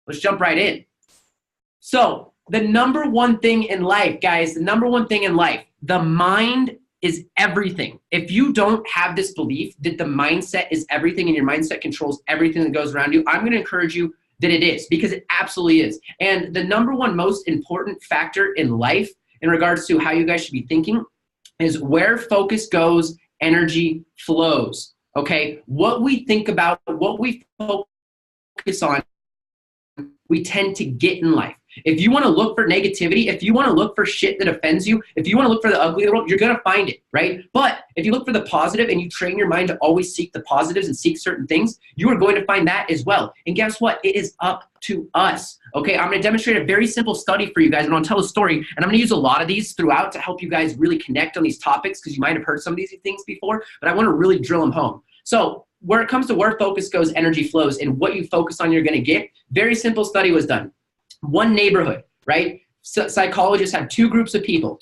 Let's jump right in. So the number one thing in life, guys, the number one thing in life, the mind is everything. If you don't have this belief that the mindset is everything and your mindset controls everything that goes around you, I'm going to encourage you that it is, because it absolutely is. And the number one most important factor in life in regards to how you guys should be thinking is where focus goes, energy flows. Okay? What we think about, what we focus on, we tend to get in life. If you want to look for negativity, if you want to look for shit that offends you, if you want to look for the ugly in the world, you're going to find it, right? But if you look for the positive and you train your mind to always seek the positives and seek certain things, you are going to find that as well. And guess what? It is up to us, okay? I'm going to demonstrate a very simple study for you guys. I'm going to tell a story, and I'm going to use a lot of these throughout to help you guys really connect on these topics, because you might have heard some of these things before, but I want to really drill them home. So where it comes to where focus goes, energy flows, and what you focus on, you're going to get. Very simple study was done. One neighborhood, right? So psychologists have two groups of people.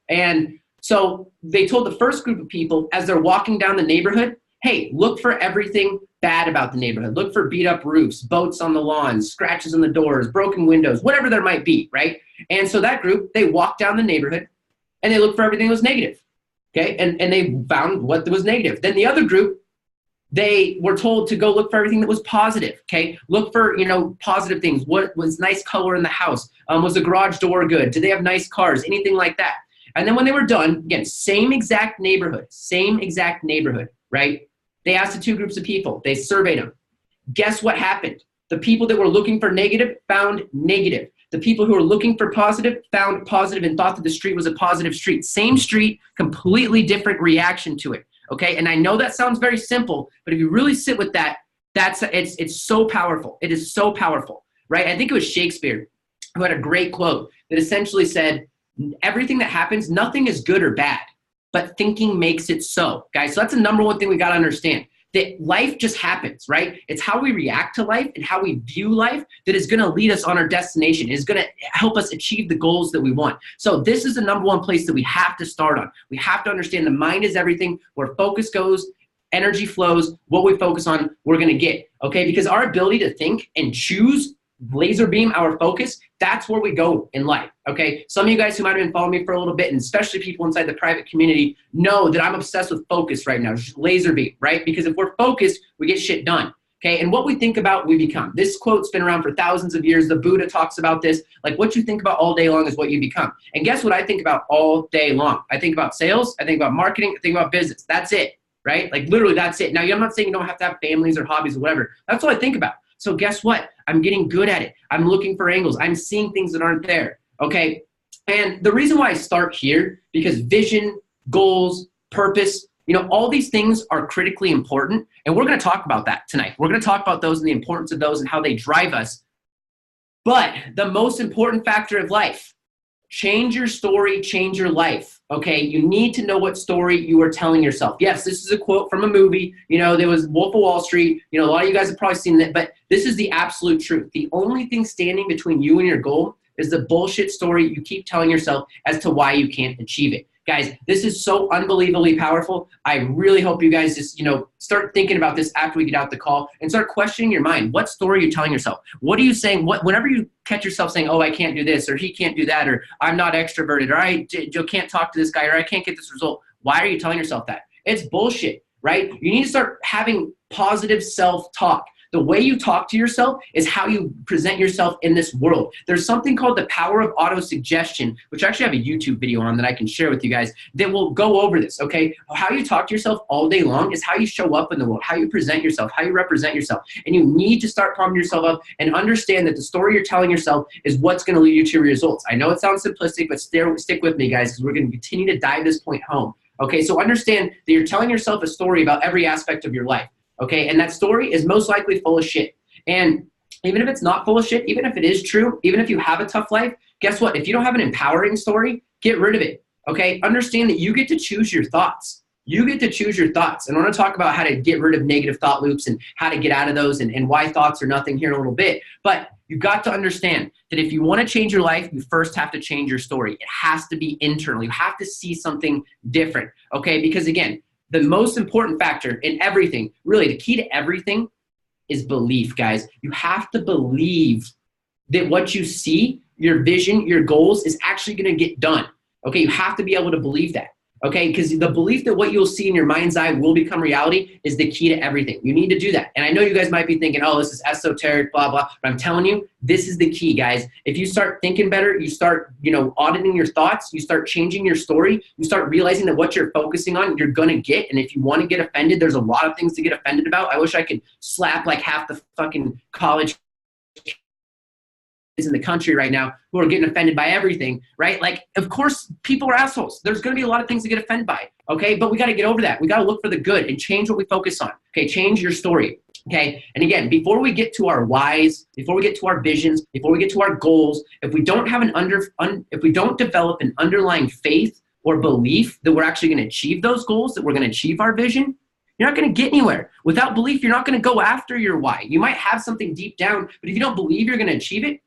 And so they told the first group of people as they're walking down the neighborhood, hey, look for everything bad about the neighborhood. Look for beat up roofs, boats on the lawns, scratches on the doors, broken windows, whatever there might be, right? And so that group, they walked down the neighborhood and they looked for everything that was negative, okay? And they found what was negative. Then the other group, they were told to go look for everything that was positive, okay? Look for, positive things. What was nice color in the house? Was the garage door good? Did they have nice cars? Anything like that. And then when they were done, again, same exact neighborhood, right? They asked the two groups of people. They surveyed them. Guess what happened? The people that were looking for negative found negative. The people who were looking for positive found positive and thought that the street was a positive street. Same street, completely different reaction to it. Okay, and I know that sounds very simple, but if you really sit with that, it's so powerful. It is so powerful, right? I think it was Shakespeare who had a great quote that essentially said, everything that happens, nothing is good or bad, but thinking makes it so, guys. So that's the number one thing we got to understand, that life just happens, right? It's how we react to life and how we view life that is going to lead us on our destination, is going to help us achieve the goals that we want. So this is the number one place that we have to start on. We have to understand the mind is everything. Where focus goes, energy flows. What we focus on, we're going to get, okay? Because our ability to think and choose, laser beam our focus, that's where we go in life, okay? Some of you guys who might have been following me for a little bit, and especially people inside the private community, know that I'm obsessed with focus right now, just laser beam, right? Because if we're focused, we get shit done, okay? And what we think about, we become. This quote's been around for thousands of years. The Buddha talks about this. Like, what you think about all day long is what you become. And guess what I think about all day long? I think about sales, I think about marketing, I think about business. That's it, right? Like, literally, that's it. Now, I'm not saying you don't have to have families or hobbies or whatever. That's all I think about. So guess what? I'm getting good at it. I'm looking for angles. I'm seeing things that aren't there, okay? And the reason why I start here, because vision, goals, purpose, all these things are critically important, and we're going to talk about that tonight. We're going to talk about those and the importance of those and how they drive us. But the most important factor of life, change your story, change your life, okay? You need to know what story you are telling yourself. Yes, this is a quote from a movie. There was Wolf of Wall Street. A lot of you guys have probably seen that, but this is the absolute truth. The only thing standing between you and your goal is the bullshit story you keep telling yourself as to why you can't achieve it. Guys, this is so unbelievably powerful. I really hope you guys just, start thinking about this after we get out the call and start questioning your mind. What story are you telling yourself? What are you saying? Whenever you catch yourself saying, oh, I can't do this, or he can't do that, or I'm not extroverted, or I can't talk to this guy, or I can't get this result. Why are you telling yourself that? It's bullshit, right? You need to start having positive self-talk. The way you talk to yourself is how you present yourself in this world. There's something called the power of auto-suggestion, which I actually have a YouTube video on that I can share with you guys that will go over this, okay? How you talk to yourself all day long is how you show up in the world, how you present yourself, how you represent yourself. And you need to start pumping yourself up and understand that the story you're telling yourself is what's going to lead you to your results. I know it sounds simplistic, but stick with me, guys, because we're going to continue to dive this point home. Okay, so understand that you're telling yourself a story about every aspect of your life. Okay, and that story is most likely full of shit. And even if it's not full of shit, even if it is true, even if you have a tough life, guess what? If you don't have an empowering story, get rid of it. Okay, understand that you get to choose your thoughts. You get to choose your thoughts. And I want to talk about how to get rid of negative thought loops and how to get out of those and why thoughts are nothing here in a little bit. But you got to understand that if you want to change your life, you first have to change your story. It has to be internal. You have to see something different. Okay, because again, the most important factor in everything, really the key to everything, is belief, guys. You have to believe that what you see, your vision, your goals is actually going to get done. Okay, you have to be able to believe that. Okay, because the belief that what you'll see in your mind's eye will become reality is the key to everything. You need to do that. And I know you guys might be thinking, oh, this is esoteric, blah, blah. But I'm telling you, this is the key, guys. If you start thinking better, you start, auditing your thoughts, you start changing your story, you start realizing that what you're focusing on, you're going to get. And if you want to get offended, there's a lot of things to get offended about. I wish I could slap like half the fucking college in the country right now who are getting offended by everything, right? Like, of course, people are assholes. There's going to be a lot of things to get offended by, okay? But we got to get over that. We got to look for the good and change what we focus on, okay? Change your story, okay? And again, before we get to our whys, before we get to our visions, before we get to our goals, if we don't have if we don't develop an underlying faith or belief that we're actually going to achieve those goals, that we're going to achieve our vision, you're not going to get anywhere. Without belief, you're not going to go after your why. You might have something deep down, but if you don't believe you're going to achieve it,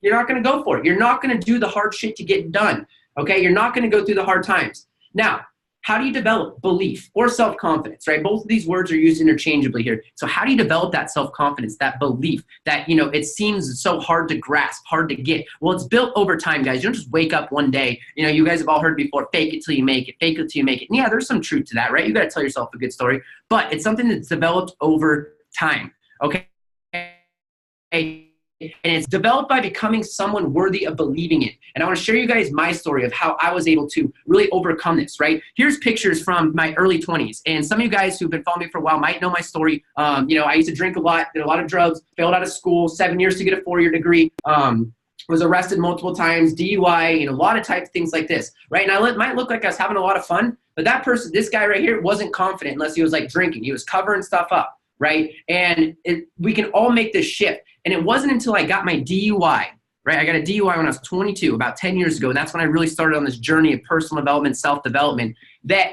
you're not going to go for it. You're not going to do the hard shit to get done, okay? You're not going to go through the hard times. Now, how do you develop belief or self-confidence, right? Both of these words are used interchangeably here. So how do you develop that self-confidence, that belief that, it seems so hard to grasp, hard to get? Well, it's built over time, guys. You don't just wake up one day. You guys have all heard before, fake it till you make it, fake it till you make it. And yeah, there's some truth to that, right? You got to tell yourself a good story, but it's something that's developed over time, okay? And it's developed by becoming someone worthy of believing it. And I want to share you guys my story of how I was able to really overcome this, right? Here's pictures from my early 20s. And some of you guys who've been following me for a while might know my story. I used to drink a lot, did a lot of drugs, failed out of school, 7 years to get a 4-year degree, was arrested multiple times, DUI, a lot of type of things like this, right? And I might look like I was having a lot of fun, but this guy right here wasn't confident unless he was like drinking. He was covering stuff up, right? And we can all make this shift. And it wasn't until I got my DUI, right? I got a DUI when I was 22, about 10 years ago. And that's when I really started on this journey of personal development, self-development that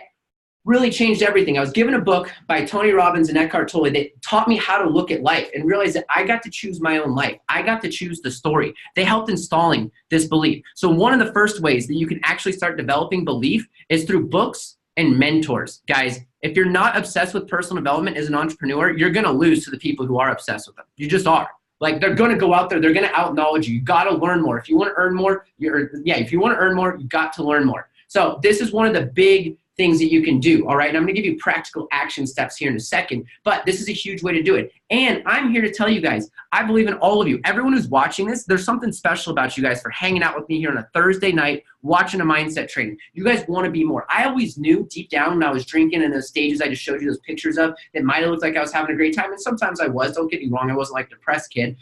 really changed everything. I was given a book by Tony Robbins and Eckhart Tolle that taught me how to look at life and realize that I got to choose my own life. I got to choose the story. They helped installing this belief. So one of the first ways that you can actually start developing belief is through books and mentors. Guys, if you're not obsessed with personal development as an entrepreneur, you're going to lose to the people who are obsessed with them. You just are. Like, they're going to go out there. They're going to out-knowledge you. You got to learn more. If you want to earn more, if you want to earn more, you got to learn more. So this is one of the big things that you can do, all right? And I'm going to give you practical action steps here in a second, but this is a huge way to do it. And I'm here to tell you guys, I believe in all of you. Everyone who's watching this, there's something special about you guys for hanging out with me here on a Thursday night, watching a mindset training. You guys want to be more. I always knew deep down when I was drinking in those stages I just showed you those pictures of, it might have looked like I was having a great time, and sometimes I was. Don't get me wrong, I wasn't like a depressed kid.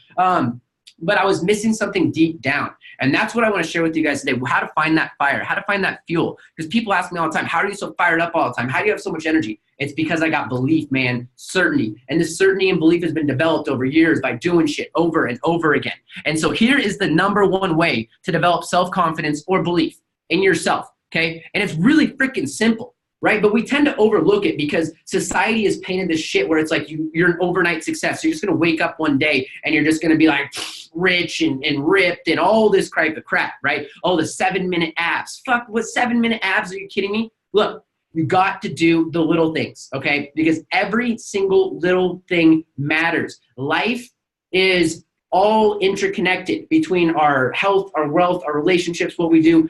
But I was missing something deep down. And that's what I want to share with you guys today, how to find that fire, how to find that fuel. Because people ask me all the time, how are you so fired up all the time? How do you have so much energy? It's because I got belief, man, certainty. And this certainty and belief has been developed over years by doing shit over and over again. And so here is the number one way to develop self-confidence or belief in yourself, okay? And it's really freaking simple. Right? But we tend to overlook it because society has painted this shit where it's like you're an overnight success. So you're just going to wake up one day and you're just going to be like rich and ripped and all this type of crap, right? Oh, the 7-minute abs. Fuck, what 7-minute abs? Are you kidding me? Look, you got to do the little things, okay? Because every single little thing matters. Life is all interconnected between our health, our wealth, our relationships, what we do,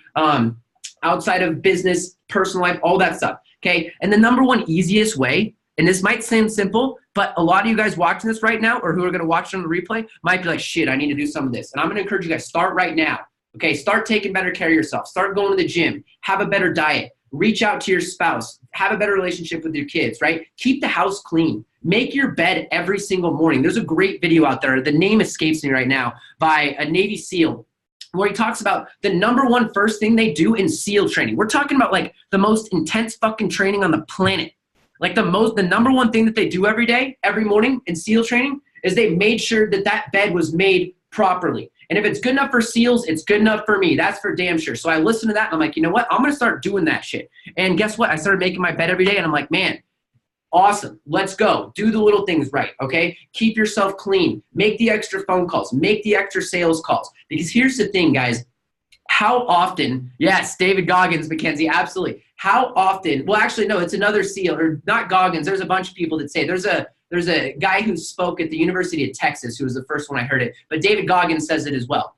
outside of business, personal life, all that stuff, okay? And the number one easiest way, and this might seem simple, but a lot of you guys watching this right now or who are going to watch it on the replay might be like, shit, I need to do some of this. And I'm going to encourage you guys, start right now, okay? Start taking better care of yourself. Start going to the gym. Have a better diet. Reach out to your spouse. Have a better relationship with your kids, right? Keep the house clean. Make your bed every single morning. There's a great video out there. The name escapes me right now by a Navy SEAL, where he talks about the number one first thing they do in SEAL training. We're talking about like the most intense fucking training on the planet. Like the number one thing that they do every day, every morning in SEAL training is they made sure that that bed was made properly. And if it's good enough for SEALs, it's good enough for me. That's for damn sure. So I listened to that and I'm like, you know what? I'm going to start doing that shit. And guess what? I started making my bed every day and I'm like, man, awesome. Let's go. Do the little things right, okay? Keep yourself clean. Make the extra phone calls. Make the extra sales calls. Because here's the thing, guys. How often, yes, David Goggins, Mackenzie, absolutely. How often, well, actually, no, it's another SEAL, or not Goggins. There's a bunch of people that say, there's a There's a guy who spoke at the University of Texas who was the first one I heard it, but David Goggins says it as well,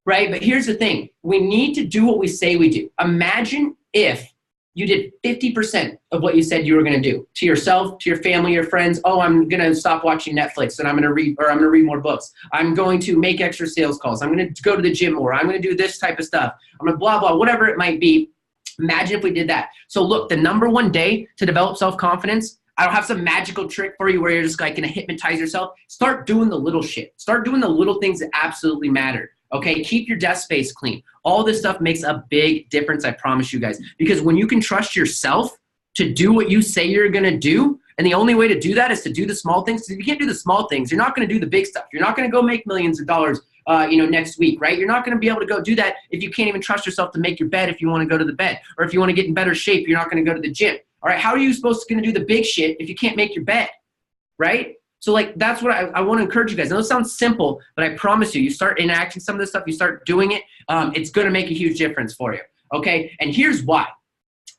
right? But here's the thing. We need to do what we say we do. Imagine if you did 50% of what you said you were going to do to yourself, to your family, your friends. Oh, I'm going to stop watching Netflix and I'm going to read, or I'm going to read more books. I'm going to make extra sales calls. I'm going to go to the gym more. I'm going to do this type of stuff. I'm going to blah, blah, whatever it might be. Imagine if we did that. So look, the number one day to develop self-confidence, I don't have some magical trick for you where you're just like going to hypnotize yourself. Start doing the little shit. Start doing the little things that absolutely matter. Okay, keep your desk space clean. All this stuff makes a big difference, I promise you guys. Because when you can trust yourself to do what you say you're gonna do, and the only way to do that is to do the small things. If you can't do the small things, you're not gonna do the big stuff. You're not gonna go make millions of dollars next week, right? You're not gonna be able to go do that if you can't even trust yourself to make your bed if you wanna go to the bed. Or if you wanna get in better shape, you're not gonna go to the gym. All right, how are you supposed to gonna do the big shit if you can't make your bed, right? So like, that's what I want to encourage you guys. I know it sounds simple, but I promise you, you start enacting some of this stuff, you start doing it, it's going to make a huge difference for you. Okay. And here's why.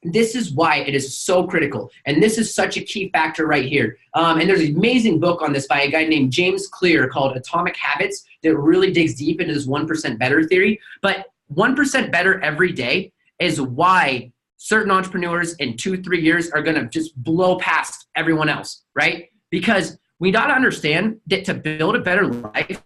This is why it is so critical. And this is such a key factor right here. And there's an amazing book on this by a guy named James Clear called Atomic Habits that really digs deep into this 1% better theory. But 1% better every day is why certain entrepreneurs in 2-3 years are going to just blow past everyone else, right? Because we got to understand that to build a better life,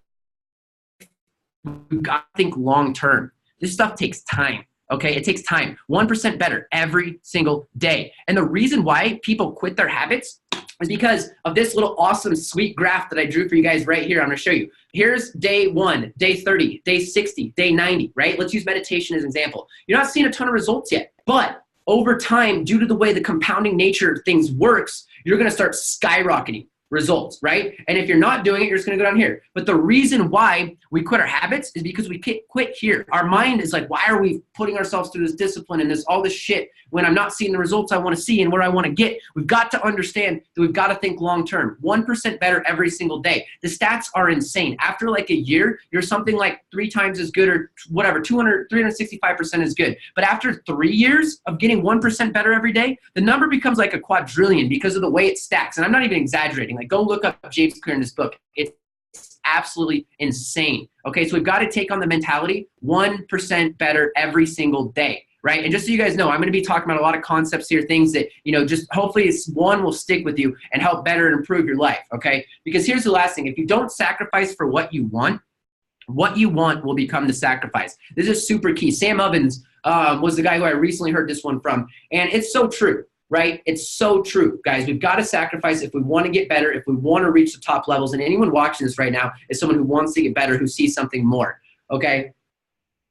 we've got to think long-term. This stuff takes time, okay? It takes time. 1% better every single day. And the reason why people quit their habits is because of this little awesome, sweet graph that I drew for you guys right here. I'm going to show you. Here's day 1, day 30, day 60, day 90, right? Let's use meditation as an example. You're not seeing a ton of results yet, but over time, due to the way the compounding nature of things works, you're going to start skyrocketing results, right? And if you're not doing it, you're just going to go down here. But the reason why we quit our habits is because we quit here. Our mind is like, why are we putting ourselves through this discipline and all this shit when I'm not seeing the results I want to see and where I want to get? We've got to understand that we've got to think long-term. 1% better every single day. The stats are insane. After like a year, you're something like 3 times as good or whatever, 365% as good. But after 3 years of getting 1% better every day, the number becomes like a quadrillion because of the way it stacks. And I'm not even exaggerating. Like, go look up James Clear in this book. It's absolutely insane. Okay, so we've got to take on the mentality 1% better every single day, right? And just so you guys know, I'm going to be talking about a lot of concepts here, things that, just hopefully one will stick with you and help better and improve your life, okay? Because here's the last thing. If you don't sacrifice for what you want will become the sacrifice. This is super key. Sam Ovens was the guy who I recently heard this one from, and it's so true. Right? It's so true, guys. We've got to sacrifice if we want to get better, if we want to reach the top levels. And anyone watching this right now is someone who wants to get better, who sees something more. Okay?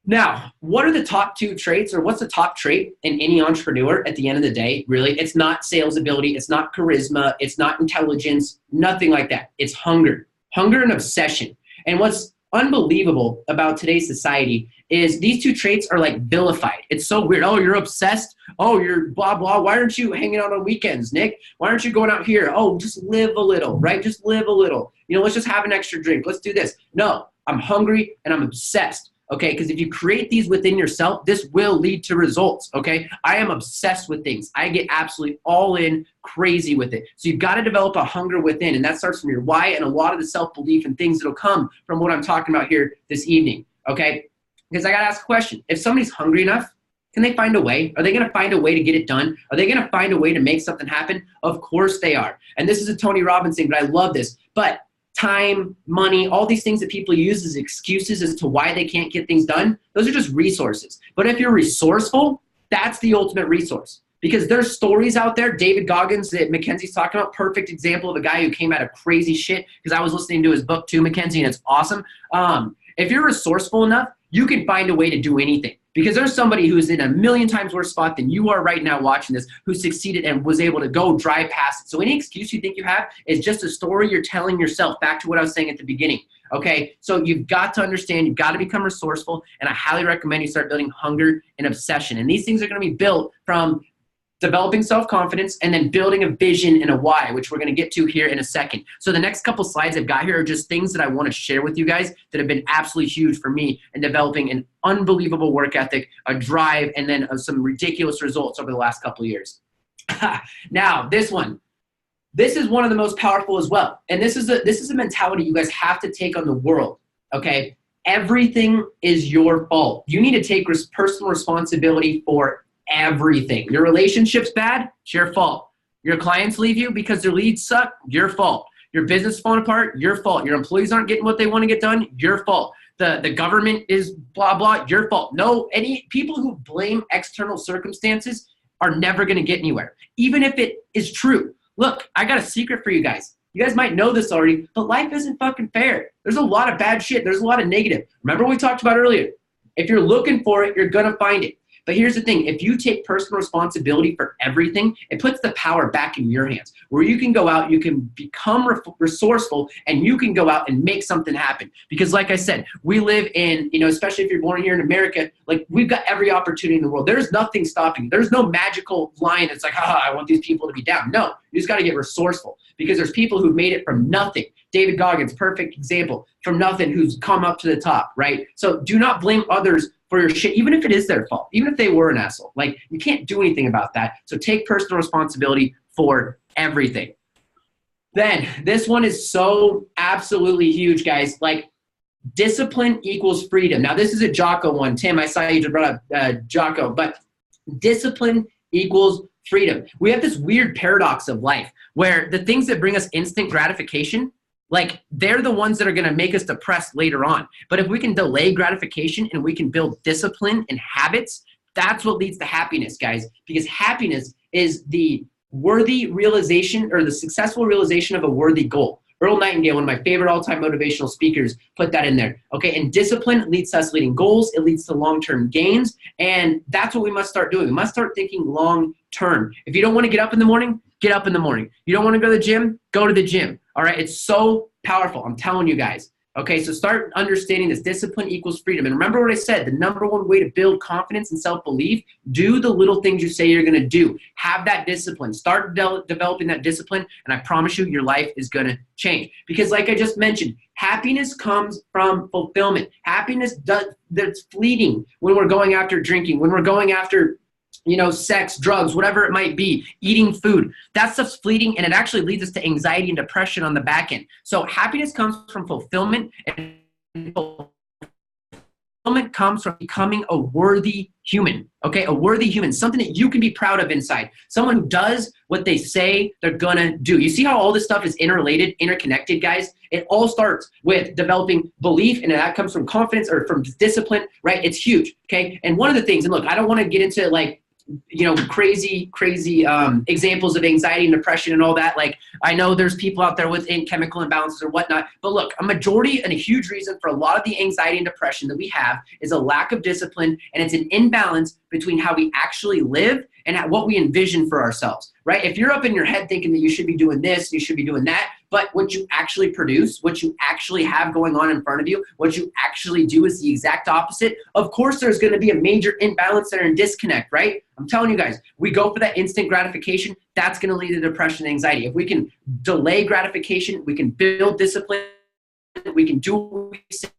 Now, what are the top 2 traits, or what's the top trait in any entrepreneur at the end of the day? Really, it's not sales ability. It's not charisma. It's not intelligence. Nothing like that. It's hunger. Hunger and obsession. And what's unbelievable about today's society is these 2 traits are like vilified. It's so weird. Oh, you're obsessed. Oh, you're blah, blah. Why aren't you hanging out on weekends, Nick? Why aren't you going out here? Oh, just live a little, right? Just live a little. Let's just have an extra drink. Let's do this. No, I'm hungry and I'm obsessed. Okay, because if you create these within yourself, this will lead to results, okay? I am obsessed with things. I get absolutely all in, crazy with it. So you've got to develop a hunger within, and that starts from your why and a lot of the self-belief and things that will come from what I'm talking about here this evening, okay? Because I got to ask a question. If somebody's hungry enough, can they find a way? Are they going to find a way to get it done? Are they going to find a way to make something happen? Of course they are. And this is a Tony Robbins thing, but I love this. But time, money, all these things that people use as excuses as to why they can't get things done, those are just resources. But if you're resourceful, that's the ultimate resource. Because there's stories out there, David Goggins that Mackenzie's talking about, perfect example of a guy who came out of crazy shit, because I was listening to his book too, Mackenzie, and it's awesome. If you're resourceful enough, you can find a way to do anything. Because there's somebody who's in a million times worse spot than you are right now watching this, who succeeded and was able to go drive past it. So any excuse you think you have is just a story you're telling yourself, back to what I was saying at the beginning. Okay, so you've got to understand, you've got to become resourceful, and I highly recommend you start building hunger and obsession. And these things are going to be built from developing self-confidence and then building a vision and a why, which we're going to get to here in a second. So the next couple slides I've got here are just things that I want to share with you guys that have been absolutely huge for me in developing an unbelievable work ethic, a drive, and then some ridiculous results over the last couple of years. Now, this one. this is one of the most powerful as well. And this is a mentality you guys have to take on the world, okay? Everything is your fault. You need to take personal responsibility for everything. Your relationship's bad, it's your fault. Your clients leave you because their leads suck, your fault. Your business falling apart, your fault. Your employees aren't getting what they want to get done, your fault. The government is blah, blah, your fault. No, any people who blame external circumstances are never going to get anywhere, even if it is true. Look, I got a secret for you guys. You guys might know this already, but life isn't fucking fair. There's a lot of bad shit. There's a lot of negative. Remember what we talked about earlier? If you're looking for it, you're going to find it. But here's the thing. If you take personal responsibility for everything, it puts the power back in your hands where you can go out, you can become resourceful, and you can go out and make something happen. Because like I said, we live in, especially if you're born here in America, like we've got every opportunity in the world. There's nothing stopping you. There's no magical line that's like, I want these people to be down. No, you just got to get resourceful because there's people who've made it from nothing. David Goggins, perfect example, from nothing, who's come up to the top, right? So do not blame others for your shit, even if it is their fault, even if they were an asshole. Like, you can't do anything about that. So take personal responsibility for everything. Then this one is so absolutely huge, guys. Like, discipline equals freedom. Now, this is a Jocko one. Tim, I saw you just brought up Jocko, but discipline equals freedom. We have this weird paradox of life where the things that bring us instant gratification, like, they're the ones that are going to make us depressed later on. But if we can delay gratification and we can build discipline and habits, that's what leads to happiness, guys. Because happiness is the worthy realization or the successful realization of a worthy goal. Earl Nightingale, one of my favorite all-time motivational speakers, put that in there. Okay, and discipline leads to us leading goals. It leads to long-term gains. And that's what we must start doing. We must start thinking long-term. If you don't want to get up in the morning, get up in the morning. You don't want to go to the gym, go to the gym. All right, it's so powerful. I'm telling you guys. Okay, so start understanding this. Discipline equals freedom. And remember what I said, the number one way to build confidence and self-belief, do the little things you say you're going to do. Have that discipline. Start developing that discipline, and I promise you, your life is going to change. Because like I just mentioned, happiness comes from fulfillment. Happiness that's fleeting when we're going after drinking, when we're going after sex, drugs, whatever it might be, eating food. That stuff's fleeting, and it actually leads us to anxiety and depression on the back end. So happiness comes from fulfillment, and fulfillment comes from becoming a worthy human, okay? A worthy human, something that you can be proud of inside. Someone who does what they say they're gonna do. You see how all this stuff is interrelated, interconnected, guys? It all starts with developing belief, and that comes from confidence or from discipline, right? It's huge, okay? And one of the things, and look, I don't wanna get into like, crazy examples of anxiety and depression and all that. Like, I know there's people out there with chemical imbalances or whatnot, but look, a majority and a huge reason for a lot of the anxiety and depression that we have is a lack of discipline, and it's an imbalance between how we actually live and what we envision for ourselves, right? If you're up in your head thinking that you should be doing this, you should be doing that, but what you actually produce, what you actually have going on in front of you, what you actually do is the exact opposite, of course there's going to be a major imbalance there and disconnect, right? I'm telling you guys, we go for that instant gratification, that's going to lead to depression and anxiety. If we can delay gratification, we can build discipline, we can do what we say,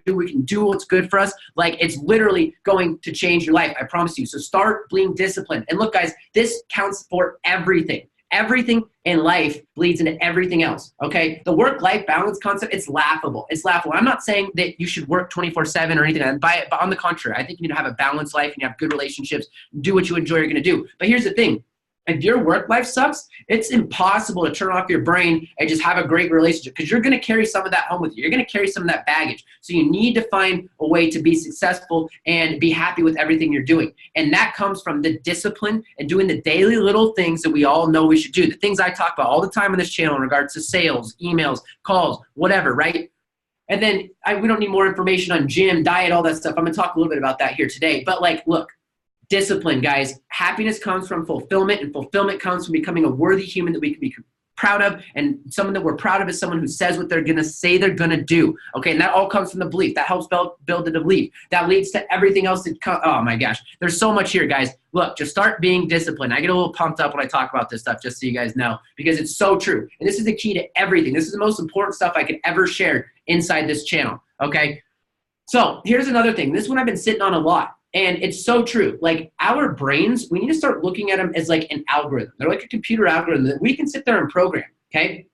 we can do what's good for us. Like, it's literally going to change your life, I promise you. So start being disciplined. And look, guys, this counts for everything. Everything in life bleeds into everything else, okay? The work-life balance concept, it's laughable. It's laughable. I'm not saying that you should work 24/7 or anything like that, but on the contrary, I think you need to have a balanced life and you have good relationships, do what you enjoy you're gonna do. But here's the thing. If your work life sucks, it's impossible to turn off your brain and just have a great relationship, because you're going to carry some of that home with you. You're going to carry some of that baggage. So you need to find a way to be successful and be happy with everything you're doing. And that comes from the discipline and doing the daily little things that we all know we should do. The things I talk about all the time on this channel in regards to sales, emails, calls, whatever, right? And then we don't need more information on gym, diet, all that stuff. I'm going to talk a little bit about that here today. But like, look. Discipline, guys. Happiness comes from fulfillment, and fulfillment comes from becoming a worthy human that we can be proud of, and someone that we're proud of is someone who says what they're going to say they're going to do. Okay, and that all comes from the belief. That helps build the belief. That leads to everything else that comes. Oh my gosh, there's so much here, guys. Look, just start being disciplined. I get a little pumped up when I talk about this stuff, just so you guys know, because it's so true. And this is the key to everything. This is the most important stuff I could ever share inside this channel, okay? So here's another thing. This one I've been sitting on a lot. And it's so true. Like our brains, we need to start looking at them as like an algorithm. They're like a computer algorithm that we can sit there and program, okay?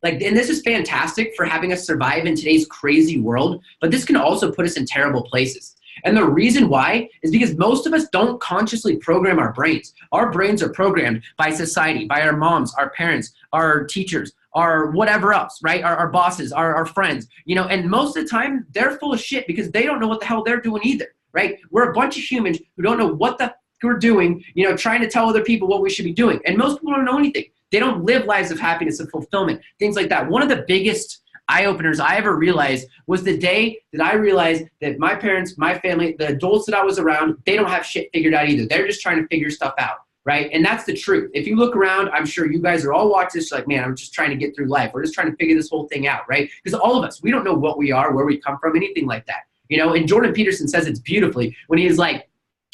Like, and this is fantastic for having us survive in today's crazy world, but this can also put us in terrible places. And the reason why is because most of us don't consciously program our brains. Our brains are programmed by society, by our moms, our parents, our teachers, our whatever else, right? Our bosses, our friends, you know, and most of the time they're full of shit because they don't know what the hell they're doing either, right? We're a bunch of humans who don't know what the we're doing, you know, trying to tell other people what we should be doing. And most people don't know anything. They don't live lives of happiness and fulfillment, things like that. One of the biggest eye-openers I ever realized was the day that I realized that my parents, my family, the adults that I was around, they don't have shit figured out either. They're just trying to figure stuff out, right? And that's the truth. If you look around, I'm sure you guys are all watching this like, man, I'm just trying to get through life. We're just trying to figure this whole thing out, right? Because all of us, we don't know what we are, where we come from, anything like that. You know, and Jordan Peterson says it's beautifully when he's like,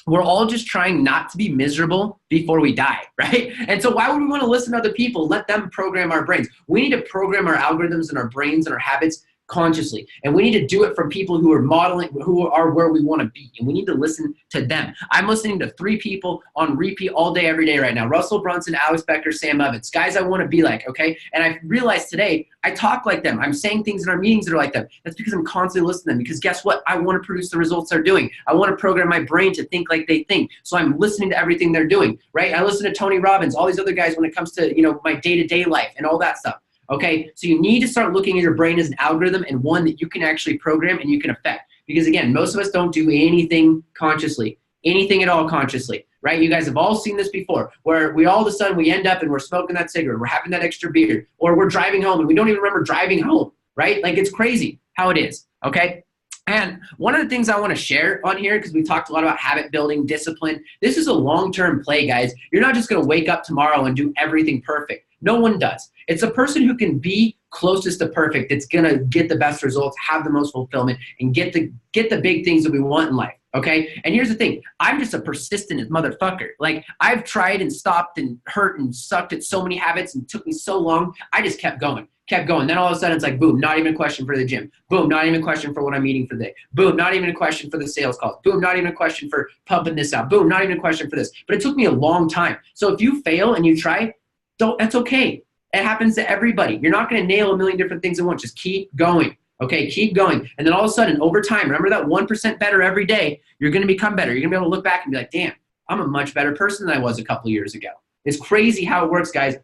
we're all just trying not to be miserable before we die, right? And so why would we want to listen to other people? Let them program our brains. We need to program our algorithms and our brains and our habits consciously. And we need to do it from people who are modeling, who are where we want to be. And we need to listen to them. I'm listening to 3 people on repeat all day, every day right now. Russell Brunson, Alex Becker, Sam Evans. Guys I want to be like, okay? And I realized today, I talk like them. I'm saying things in our meetings that are like them. That's because I'm constantly listening to them. Because guess what? I want to produce the results they're doing. I want to program my brain to think like they think. So I'm listening to everything they're doing, right? I listen to Tony Robbins, all these other guys when it comes to, you know, my day-to-day life and all that stuff. Okay, so you need to start looking at your brain as an algorithm and one that you can actually program and you can affect. Because again, most of us don't do anything consciously, anything at all consciously, right? You guys have all seen this before, where we all of a sudden we end up and we're smoking that cigarette, we're having that extra beer, or we're driving home and we don't even remember driving home, right? Like it's crazy how it is, okay? And one of the things I want to share on here, because we talked a lot about habit building, discipline, this is a long-term play, guys. You're not just going to wake up tomorrow and do everything perfect. No one does. It's a person who can be closest to perfect that's going to get the best results, have the most fulfillment, and get the big things that we want in life, okay? And here's the thing. I'm just a persistent motherfucker. Like, I've tried and stopped and hurt and sucked at so many habits and it took me so long. I just kept going. Then all of a sudden it's like, boom, not even a question for the gym. Boom, not even a question for what I'm eating for the day. Boom, not even a question for the sales calls. Boom, not even a question for pumping this out. Boom, not even a question for this. But it took me a long time. So if you fail and you try, that's okay. It happens to everybody. You're not going to nail a million different things at once. Just keep going. Okay, keep going. And then all of a sudden, over time, remember that 1% better every day, you're going to become better. You're going to be able to look back and be like, damn, I'm a much better person than I was a couple of years ago. It's crazy how it works, guys.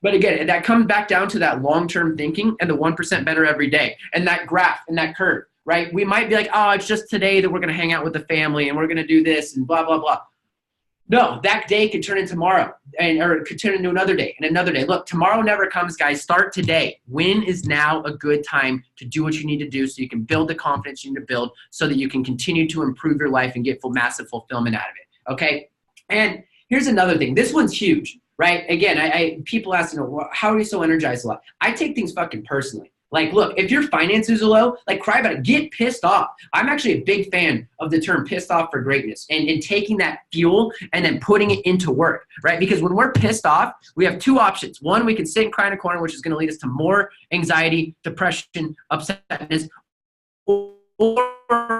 But again, that comes back down to that long-term thinking and the 1% better every day and that graph and that curve, right? We might be like, oh, it's just today that we're going to hang out with the family and we're going to do this and blah, blah, blah. No, that day could turn into tomorrow or it could turn into another day and another day. Look, tomorrow never comes, guys. Start today. When is now a good time to do what you need to do so you can build the confidence you need to build so that you can continue to improve your life and get massive fulfillment out of it, okay? And here's another thing. This one's huge. Right? Again, people ask, you know, how are you so energized a lot? I take things fucking personally. Like, look, if your finances are low, like cry about it. Get pissed off. I'm actually a big fan of the term pissed off for greatness and taking that fuel and then putting it into work, right? Because when we're pissed off, we have 2 options. One, we can sit and cry in a corner, which is going to lead us to more anxiety, depression, upsetness, or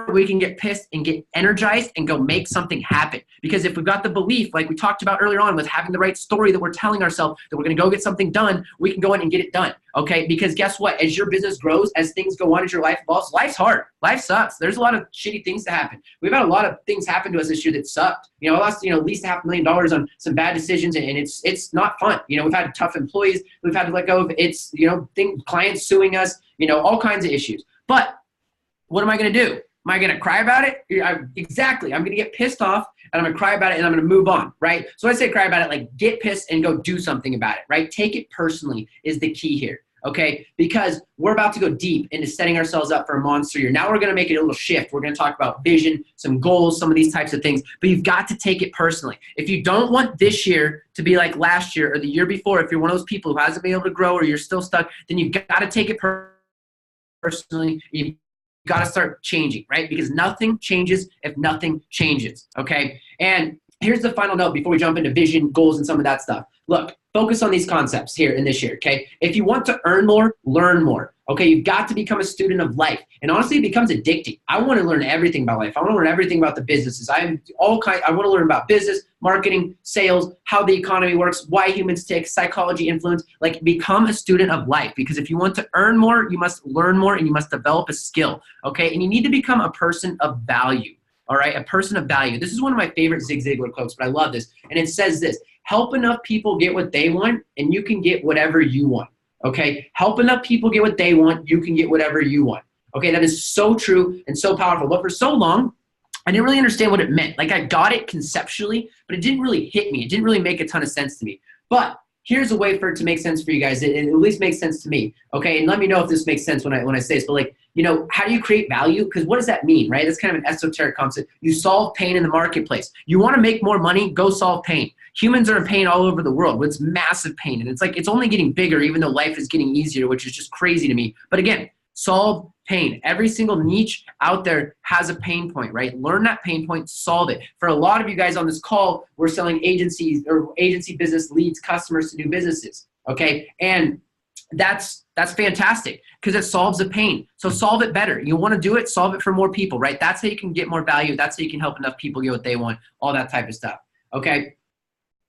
we can get pissed and get energized and go make something happen. Because if we've got the belief, like we talked about earlier on with having the right story that we're telling ourselves that we're going to go get something done, we can go in and get it done, okay? Because guess what? As your business grows, as things go on, as your life evolves, life's hard. Life sucks. There's a lot of shitty things to happen. We've had a lot of things happen to us this year that sucked. You know, I lost, at least $500,000 on some bad decisions, and it's not fun. You know, we've had tough employees. We've had to let go of clients suing us, all kinds of issues. But what am I going to do? Am I going to cry about it? Exactly. I'm going to get pissed off and I'm going to cry about it and I'm going to move on, right? So I say cry about it, like get pissed and go do something about it, right? Take it personally is the key here, okay? Because we're about to go deep into setting ourselves up for a monster year. Now we're going to make it a little shift. We're going to talk about vision, some goals, some of these types of things, but you've got to take it personally. If you don't want this year to be like last year or the year before, if you're one of those people who hasn't been able to grow or you're still stuck, then you've got to take it personally. You've got to start changing, right? Because nothing changes if nothing changes, okay? And here's the final note before we jump into vision, goals, and some of that stuff. Look, focus on these concepts here in this year, okay? If you want to earn more, learn more, okay? You've got to become a student of life. And honestly, it becomes addicting. I want to learn everything about life. I want to learn everything about the businesses. I want to learn about business, marketing, sales, how the economy works, why humans tick, psychology, influence. Like, become a student of life, because if you want to earn more, you must learn more and you must develop a skill, okay? And you need to become a person of value. All right, a person of value. This is one of my favorite Zig Ziglar quotes, but I love this. And it says this: help enough people get what they want, and you can get whatever you want. Okay, help enough people get what they want, you can get whatever you want. Okay, that is so true and so powerful. But for so long, I didn't really understand what it meant. Like, I got it conceptually, but it didn't really hit me. It didn't really make a ton of sense to me. But here's a way for it to make sense for you guys. It at least makes sense to me. Okay, and let me know if this makes sense when I say this. But like, you know, how do you create value? Because what does that mean, right? That's kind of an esoteric concept. You solve pain in the marketplace. You want to make more money? Go solve pain. Humans are in pain all over the world. It's massive pain. And it's like, it's only getting bigger, even though life is getting easier, which is just crazy to me. But again, solve pain. Every single niche out there has a pain point, right? Learn that pain point, solve it. For a lot of you guys on this call, we're selling agencies or agency business leads customers to new businesses, okay? And that's fantastic because it solves a pain. So solve it better. You want to do it, solve it for more people, right? That's how you can get more value. That's how you can help enough people get what they want, all that type of stuff, okay?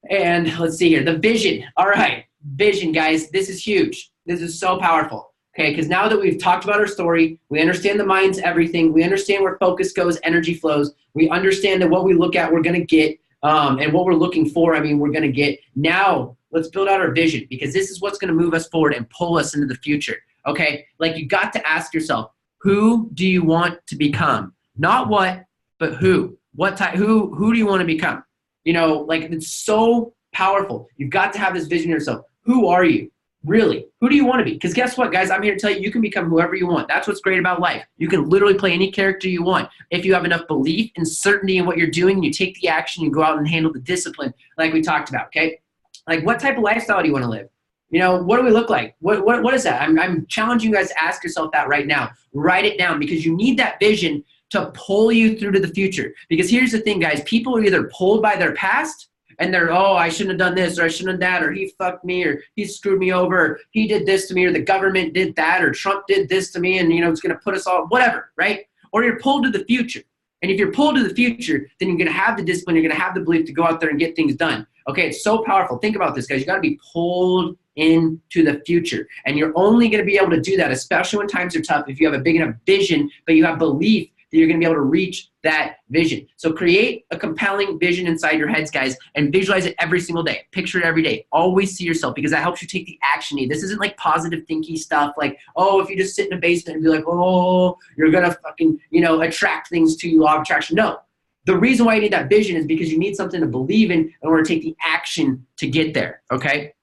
And let's see here, the vision. All right, vision, guys. This is huge. This is so powerful, okay? Because now that we've talked about our story, we understand the mind's everything. We understand where focus goes, energy flows. We understand that what we look at, we're going to get, and what we're looking for, we're going to get. Now, let's build out our vision, because this is what's going to move us forward and pull us into the future, okay? Like, you got to ask yourself, who do you want to become? Not what, but who. What type? Who do you want to become? You know, like, it's so powerful. You've got to have this vision of yourself. Who are you? Really? Who do you want to be? Because guess what, guys? I'm here to tell you, you can become whoever you want. That's what's great about life. You can literally play any character you want. If you have enough belief and certainty in what you're doing, you take the action, you go out and handle the discipline like we talked about, okay? Like, what type of lifestyle do you want to live? You know, what do we look like? What is that? I'm challenging you guys to ask yourself that right now. Write it down, because you need that vision to pull you through to the future. Because here's the thing, guys. People are either pulled by their past, and they're, oh, I shouldn't have done this, or I shouldn't have done that, or he fucked me, or he screwed me over, or he did this to me, or the government did that, or Trump did this to me, and, you know, it's going to put us all, whatever, right? Or you're pulled to the future. And if you're pulled to the future, then you're going to have the discipline, you're going to have the belief to go out there and get things done. Okay, it's so powerful. Think about this, guys. You got to be pulled into the future. And you're only going to be able to do that, especially when times are tough, if you have a big enough vision, but you have belief that you're going to be able to reach that vision. So create a compelling vision inside your heads, guys, and visualize it every single day. Picture it every day. Always see yourself, because that helps you take the action you need. This isn't like positive thinky stuff like, oh, if you just sit in a basement and be like, oh, you're going to fucking, you know, attract things to you, law of attraction. No. The reason why you need that vision is because you need something to believe in order to take the action to get there, okay?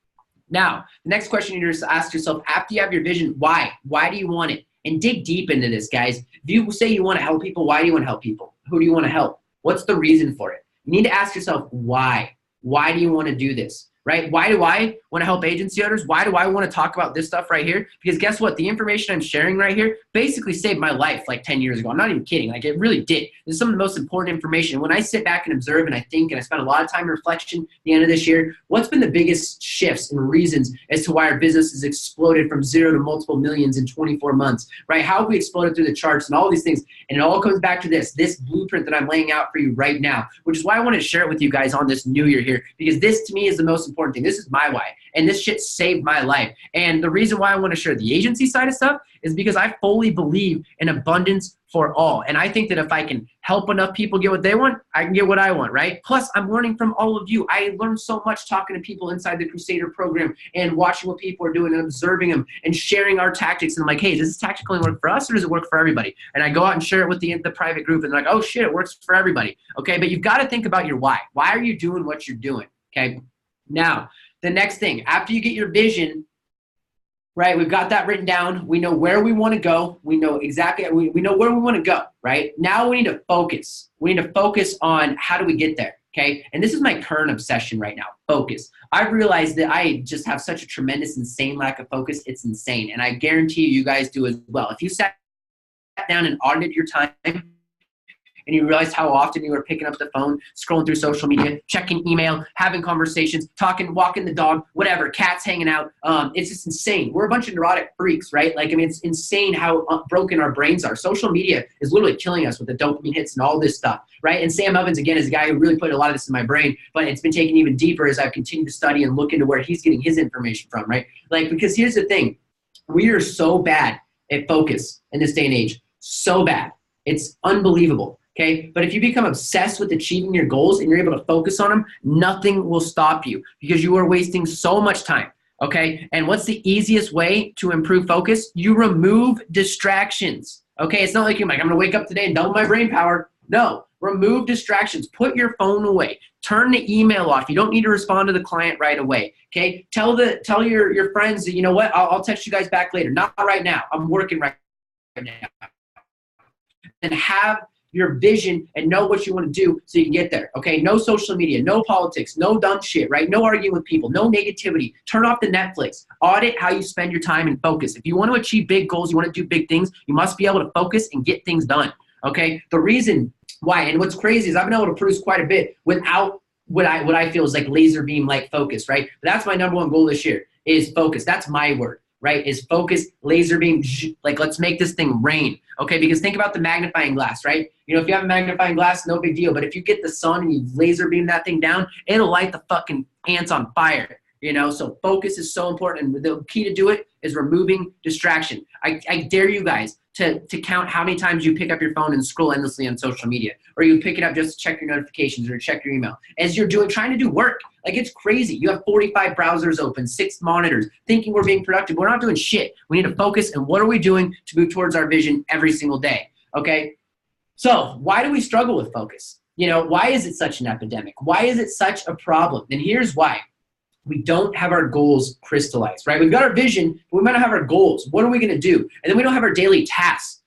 Now, the next question you need to ask yourself, after you have your vision, why? Why do you want it? And dig deep into this, guys. If you say you want to help people, why do you want to help people? Who do you want to help? What's the reason for it? You need to ask yourself, why? Why do you want to do this, right? Why do I want to help agency owners? Why do I want to talk about this stuff right here? Because guess what? The information I'm sharing right here basically saved my life like 10 years ago. I'm not even kidding. Like, it really did. This is some of the most important information. When I sit back and observe and I think, and I spend a lot of time in reflection at the end of this year, what's been the biggest shifts and reasons as to why our business has exploded from 0 to multiple millions in 24 months, right? How have we exploded through the charts and all these things? And it all comes back to this blueprint that I'm laying out for you right now, which is why I want to share it with you guys on this new year here, because this to me is the most important thing. This is my why. And this shit saved my life. And the reason why I want to share the agency side of stuff is because I fully believe in abundance for all. And I think that if I can help enough people get what they want, I can get what I want, right? Plus, I'm learning from all of you. I learned so much talking to people inside the Crusader program and watching what people are doing and observing them and sharing our tactics. And I'm like, hey, does this tactic only work for us, or does it work for everybody? And I go out and share it with the private group, and they're like, oh shit, it works for everybody. Okay, but you've got to think about your why. Why are you doing what you're doing? Okay, now, the next thing, after you get your vision, right, we've got that written down. We know where we want to go. We know exactly, we know where we want to go, right? Now we need to focus. We need to focus on how do we get there, okay? And this is my current obsession right now, focus. I've realized that I just have such a tremendous, insane lack of focus. It's insane. And I guarantee you guys do as well. If you sat down and audited your time and you realized how often you were picking up the phone, scrolling through social media, checking email, having conversations, talking, walking the dog, whatever, cats hanging out. It's just insane. We're a bunch of neurotic freaks, right? Like, I mean, it's insane how broken our brains are. Social media is literally killing us with the dopamine hits and all this stuff, right? And Sam Ovens, again, is a guy who really put a lot of this in my brain, but it's been taken even deeper as I've continued to study and look into where he's getting his information from, right? Like, because here's the thing. We are so bad at focus in this day and age. So bad. It's unbelievable, okay? But if you become obsessed with achieving your goals and you're able to focus on them, nothing will stop you because you are wasting so much time, okay? And what's the easiest way to improve focus? You remove distractions, okay? It's not like you're like, I'm going to wake up today and double my brain power. No, remove distractions. Put your phone away. Turn the email off. You don't need to respond to the client right away, okay? Tell your friends that, you know what, I'll text you guys back later. Not right now. I'm working right now. And have your vision and know what you want to do so you can get there, okay? No social media, no politics, no dumb shit, right? No arguing with people, no negativity. Turn off the Netflix. Audit how you spend your time and focus. If you want to achieve big goals, you want to do big things, you must be able to focus and get things done, okay? The reason why, and what's crazy is I've been able to produce quite a bit without what I feel is like laser beam like focus, right? But that's my number one goal this year is focus. That's my word, right? Is focus, laser beam, like let's make this thing rain, okay? Because think about the magnifying glass, right? You know, if you have a magnifying glass, no big deal. But if you get the sun and you laser beam that thing down, it'll light the fucking ants on fire, you know? So focus is so important. And the key to do it is removing distraction. I dare you guys to count how many times you pick up your phone and scroll endlessly on social media, or you pick it up just to check your notifications or check your email as you're trying to do work. Like, it's crazy. You have 45 browsers open, 6 monitors, thinking we're being productive. We're not doing shit. We need to focus. And what are we doing to move towards our vision every single day? Okay. So why do we struggle with focus? You know, why is it such an epidemic? Why is it such a problem? And here's why. We don't have our goals crystallized, right? We've got our vision, but we might not have our goals. What are we going to do? And then we don't have our daily tasks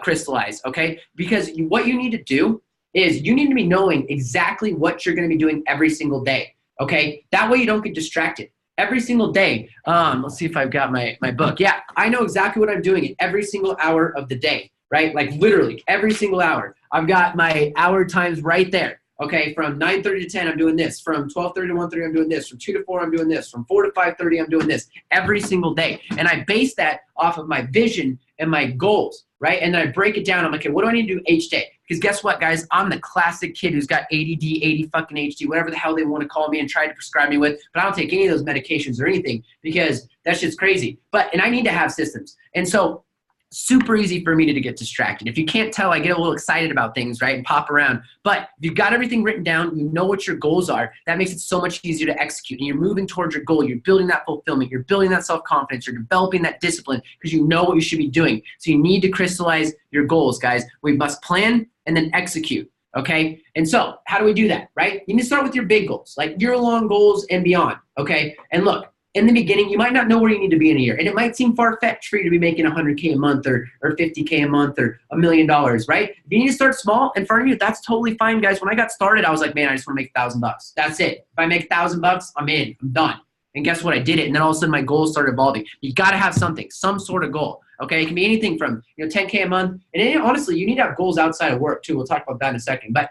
crystallized, okay? Because what you need to do is you need to be knowing exactly what you're going to be doing every single day, okay? That way you don't get distracted. Every single day, let's see if I've got my book. Yeah, I know exactly what I'm doing in every single hour of the day, right? Like literally every single hour. I've got my hour times right there. Okay, from 9:30 to 10, I'm doing this. From 12:30 to 1:30, I'm doing this. From 2 to 4, I'm doing this. From 4 to 5:30, I'm doing this every single day. And I base that off of my vision and my goals, right? And then I break it down. I'm like, okay, what do I need to do each day? Because guess what, guys? I'm the classic kid who's got ADD, fucking HD, whatever the hell they want to call me and try to prescribe me with. But I don't take any of those medications or anything because that shit's crazy. And I need to have systems. And so super easy for me to get distracted. If you can't tell, I get a little excited about things, right, and pop around. But if you've got everything written down, you know what your goals are, that makes it so much easier to execute. And you're moving towards your goal. You're building that fulfillment. You're building that self-confidence. You're developing that discipline because you know what you should be doing. So you need to crystallize your goals, guys. We must plan and then execute, okay? And so how do we do that, right? You need to start with your big goals, like year-long goals and beyond, okay? And look, in the beginning, you might not know where you need to be in a year. And it might seem far-fetched for you to be making $100K a month or $50K a month or $1 million, right? If you need to start small in front of you, that's totally fine, guys. When I got started, I was like, man, I just want to make $1,000. That's it. If I make $1,000, I'm in. I'm done. And guess what? I did it. And then all of a sudden, my goals started evolving. You got to have something, some sort of goal, okay? It can be anything from 10K a month. And then, honestly, you need to have goals outside of work, too. We'll talk about that in a second. But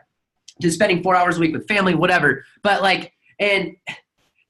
just spending 4 hours a week with family, whatever. But, and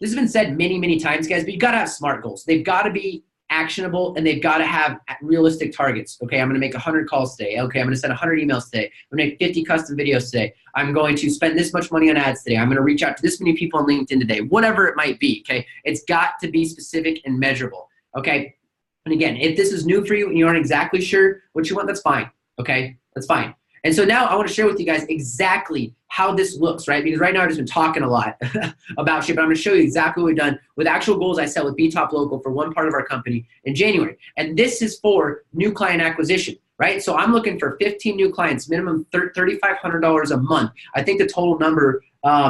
this has been said many, many times, guys, but you got to have SMART goals. They've got to be actionable, and they've got to have realistic targets. Okay, I'm going to make 100 calls today. Okay, I'm going to send 100 emails today. I'm going to make 50 custom videos today. I'm going to spend this much money on ads today. I'm going to reach out to this many people on LinkedIn today, whatever it might be, okay? It's got to be specific and measurable, okay? And again, if this is new for you and you aren't exactly sure what you want, that's fine, okay? That's fine. And so now I want to share with you guys exactly how this looks, right? Because right now I've just been talking a lot about shit, but I'm going to show you exactly what we've done with actual goals I set with Be Top Local for one part of our company in January. And this is for new client acquisition, right? So I'm looking for 15 new clients, minimum $3,500 a month. I think the total number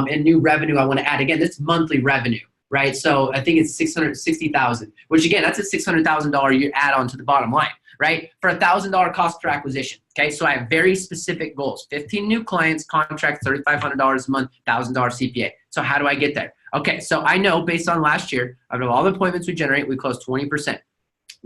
in new revenue I want to add, again, this is monthly revenue, right? So I think it's $660,000, which again, that's a $600,000 year add on to the bottom line, right? For $1,000 cost per acquisition. Okay, so I have very specific goals. 15 new clients, contracts, $3,500 a month, $1,000 CPA. So how do I get there? Okay, so I know based on last year, out of all the appointments we generate, we close 20%. And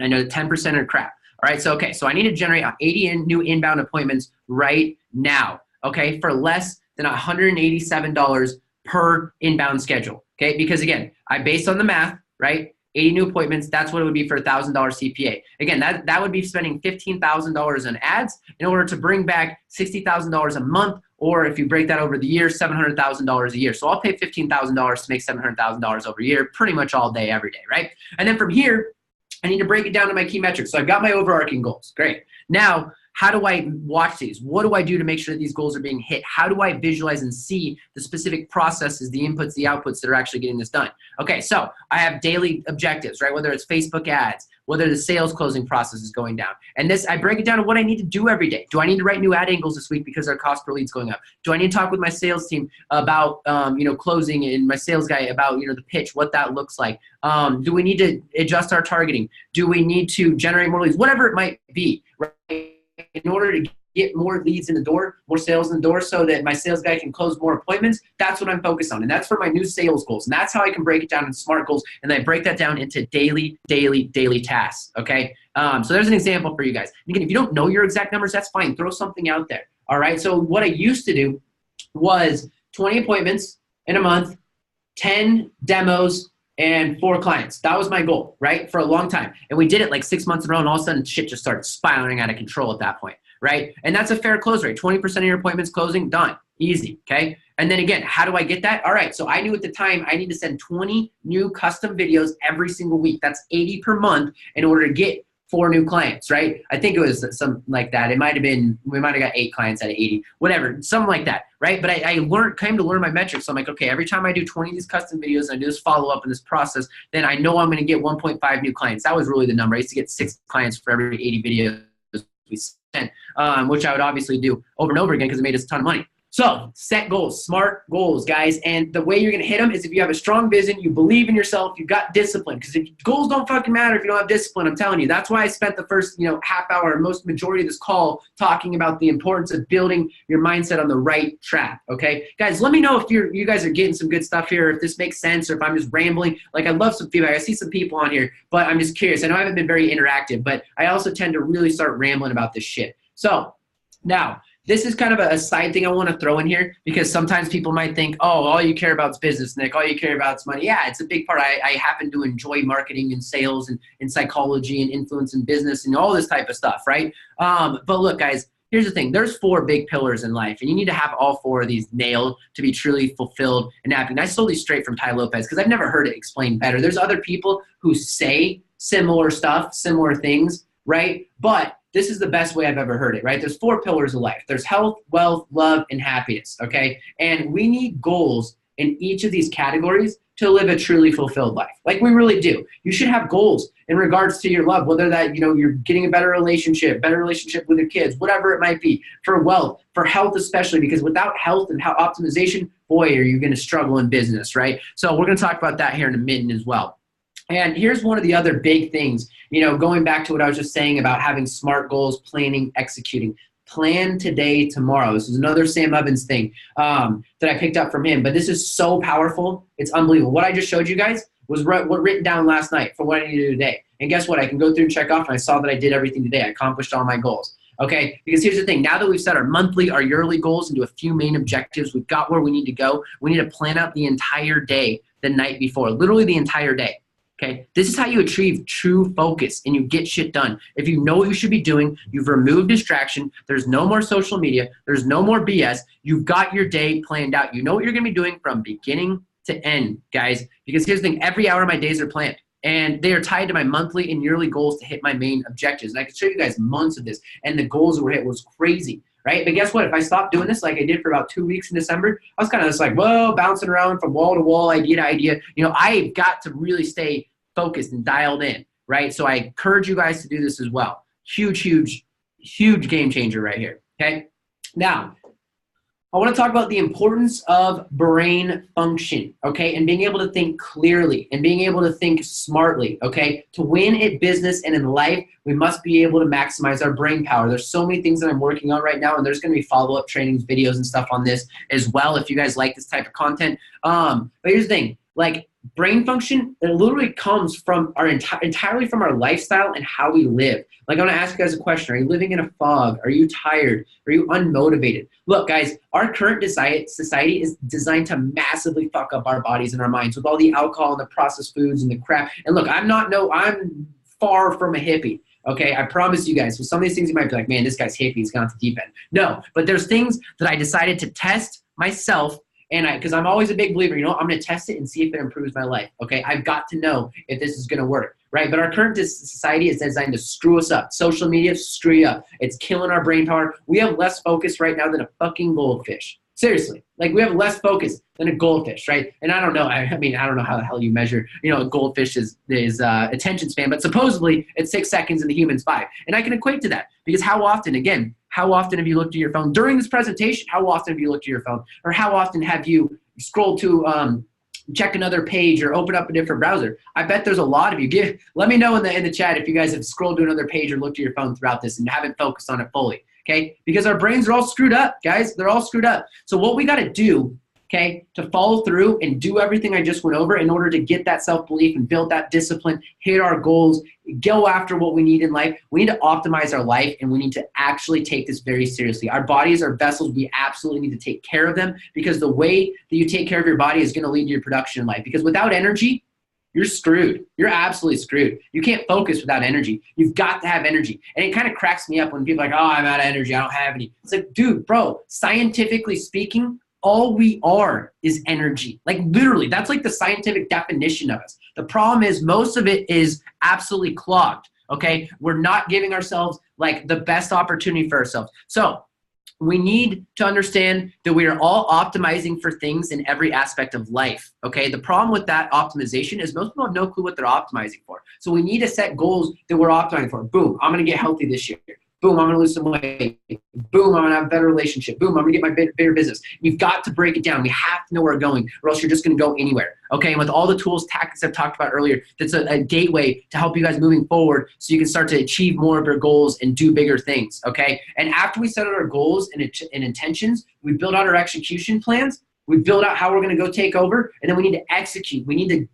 I know that 10% are crap. All right, so okay, so I need to generate 80 new inbound appointments right now, okay, for less than $187 per inbound schedule, okay? Because again, I based on the math, right? 80 new appointments, that's what it would be for a $1,000 CPA. Again, that would be spending $15,000 on ads in order to bring back $60,000 a month, or if you break that over the year, $700,000 a year. So I'll pay $15,000 to make $700,000 over a year, pretty much all day, every day, right? And then from here, I need to break it down to my key metrics. So I've got my overarching goals. Great. Now, how do I watch these? What do I do to make sure that these goals are being hit? How do I visualize and see the specific processes, the inputs, the outputs that are actually getting this done? Okay, so I have daily objectives, right? Whether it's Facebook ads, whether the sales closing process is going down. And this, I break it down to what I need to do every day. Do I need to write new ad angles this week because our cost per lead is going up? Do I need to talk with my sales team about, closing, and my sales guy about, the pitch, what that looks like? Do we need to adjust our targeting? Do we need to generate more leads? Whatever it might be, right? In order to get more leads in the door, more sales in the door, so that my sales guy can close more appointments, that's what I'm focused on. And that's for my new sales goals. And that's how I can break it down into SMART goals. And then I break that down into daily tasks, okay? So there's an example for you guys. And again, if you don't know your exact numbers, that's fine. Throw something out there, all right? So what I used to do was 20 appointments in a month, 10 demos, and 4 clients. That was my goal, right? For a long time. And we did it like 6 months in a row, and all of a sudden shit just started spiraling out of control at that point, right? And that's a fair close rate. 20% of your appointments closing, done. Easy, okay? And then again, how do I get that? All right, so I knew at the time I need to send 20 new custom videos every single week. That's 80 per month in order to get 4 new clients, right? I think it was something like that. It might have been, we might have got 8 clients out of 80, whatever, something like that, right? But I came to learn my metrics. So I'm like, okay, every time I do 20 of these custom videos and I do this follow-up in this process, then I know I'm going to get 1.5 new clients. That was really the number. I used to get 6 clients for every 80 videos we sent, which I would obviously do over and over again because it made us a ton of money. So set goals, SMART goals, guys. And the way you're going to hit them is if you have a strong vision, you believe in yourself, you've got discipline. Because goals don't fucking matter if you don't have discipline, I'm telling you. That's why I spent the first, half hour, majority of this call talking about the importance of building your mindset on the right track, okay? Guys, let me know if you guys are getting some good stuff here, if this makes sense, or if I'm just rambling. Like, I love some feedback. I see some people on here, but I'm just curious. I know I haven't been very interactive, but I also tend to really start rambling about this shit. So now, this is kind of a side thing I want to throw in here, because sometimes people might think, oh, all you care about is business, Nick. All you care about is money. Yeah, it's a big part. I happen to enjoy marketing and sales and psychology and influence in business and all this type of stuff, right? But look, guys, here's the thing. There's 4 big pillars in life, and you need to have all 4 of these nailed to be truly fulfilled and happy. And I stole these straight from Tai Lopez because I've never heard it explained better. There's other people who say similar stuff, similar things, right? But this is the best way I've ever heard it, right? There's 4 pillars of life. There's health, wealth, love, and happiness, okay? And we need goals in each of these categories to live a truly fulfilled life. Like, we really do. You should have goals in regards to your love, whether that, you're getting a better relationship with your kids, whatever it might be. For wealth, for health especially, because without health and optimization, boy, are you gonna struggle in business, right? So we're gonna talk about that here in a minute as well. And here's one of the other big things, going back to what I was just saying about having SMART goals, planning, executing. Plan today, tomorrow. This is another Sam Evans thing that I picked up from him. But this is so powerful. It's unbelievable. What I just showed you guys was what written down last night for what I need to do today. And guess what? I can go through and check off, and I saw that I did everything today. I accomplished all my goals. Okay, because here's the thing. Now that we've set our monthly, our yearly goals into a few main objectives, we've got where we need to go. We need to plan out the entire day the night before, literally the entire day. Okay, this is how you achieve true focus and you get shit done. If you know what you should be doing, you've removed distraction, there's no more social media, there's no more BS, you've got your day planned out. You know what you're gonna be doing from beginning to end, guys. Because here's the thing, every hour of my days are planned. And they are tied to my monthly and yearly goals to hit my main objectives. And I can show you guys months of this, and the goals that were hit was crazy. Right? But guess what? If I stopped doing this like I did for about 2 weeks in December, I was kind of just like, whoa, bouncing around from wall to wall, idea to idea. I've got to really stay focused and dialed in, right? So I encourage you guys to do this as well. Huge, huge, huge game changer right here, okay? Now, I want to talk about the importance of brain function, okay? And being able to think clearly and being able to think smartly, okay? To win at business and in life, we must be able to maximize our brain power. There's so many things that I'm working on right now, and there's going to be follow-up trainings, videos, and stuff on this as well if you guys like this type of content. But here's the thing. Like brain function, it literally comes from our entirely from our lifestyle and how we live. Like I'm gonna ask you guys a question. Are you living in a fog? Are you tired? Are you unmotivated? Look, guys, our current society is designed to massively fuck up our bodies and our minds with all the alcohol and the processed foods and the crap. And look, I'm far from a hippie. Okay, I promise you guys, for some of these things you might be like, man, this guy's hippie, he's gone to the deep end. No, but there's things that I decided to test myself, and because I'm always a big believer, you know, I'm going to test it and see if it improves my life. Okay, I've got to know if this is going to work, right? But our current society is designed to screw us up. Social media, screw you up. It's killing our brain power. We have less focus right now than a fucking goldfish. Seriously, like we have less focus than a goldfish, right? And I don't know. I mean, I don't know how the hell you measure, you know, a goldfish's attention span, but supposedly it's 6 seconds and the human's 5. And I can equate to that because how often have you looked at your phone during this presentation? How often have you looked at your phone, or how often have you scrolled to check another page or open up a different browser? I bet there's a lot of you. Let me know in the chat if you guys have scrolled to another page or looked at your phone throughout this and haven't focused on it fully. Okay, because our brains are all screwed up, guys. They're all screwed up. So what we got to do, okay, to follow through and do everything I just went over in order to get that self-belief and build that discipline, hit our goals, go after what we need in life, we need to optimize our life, and we need to actually take this very seriously. Our bodies are vessels. We absolutely need to take care of them, because the way that you take care of your body is going to lead to your production in life. Because without energy, you're screwed. You're absolutely screwed. You can't focus without energy. You've got to have energy. And it kind of cracks me up when people are like, oh, I'm out of energy. I don't have any. It's like, dude, bro, scientifically speaking, all we are is energy. Like literally, that's like the scientific definition of us. The problem is most of it is absolutely clogged, okay? We're not giving ourselves like the best opportunity for ourselves. So we need to understand that we are all optimizing for things in every aspect of life, okay? The problem with that optimization is most people have no clue what they're optimizing for. So we need to set goals that we're optimizing for. Boom, I'm gonna get healthy this year. Boom, I'm gonna lose some weight. Boom, I'm gonna have a better relationship. Boom, I'm gonna get my bigger business. You've got to break it down. We have to know where we're going, or else you're just gonna go anywhere, okay? And with all the tools, tactics I've talked about earlier, that's a gateway to help you guys moving forward so you can start to achieve more of your goals and do bigger things, okay? And after we set out our goals and intentions, we build out our execution plans, we build out how we're gonna go take over, and then we need to execute. We need to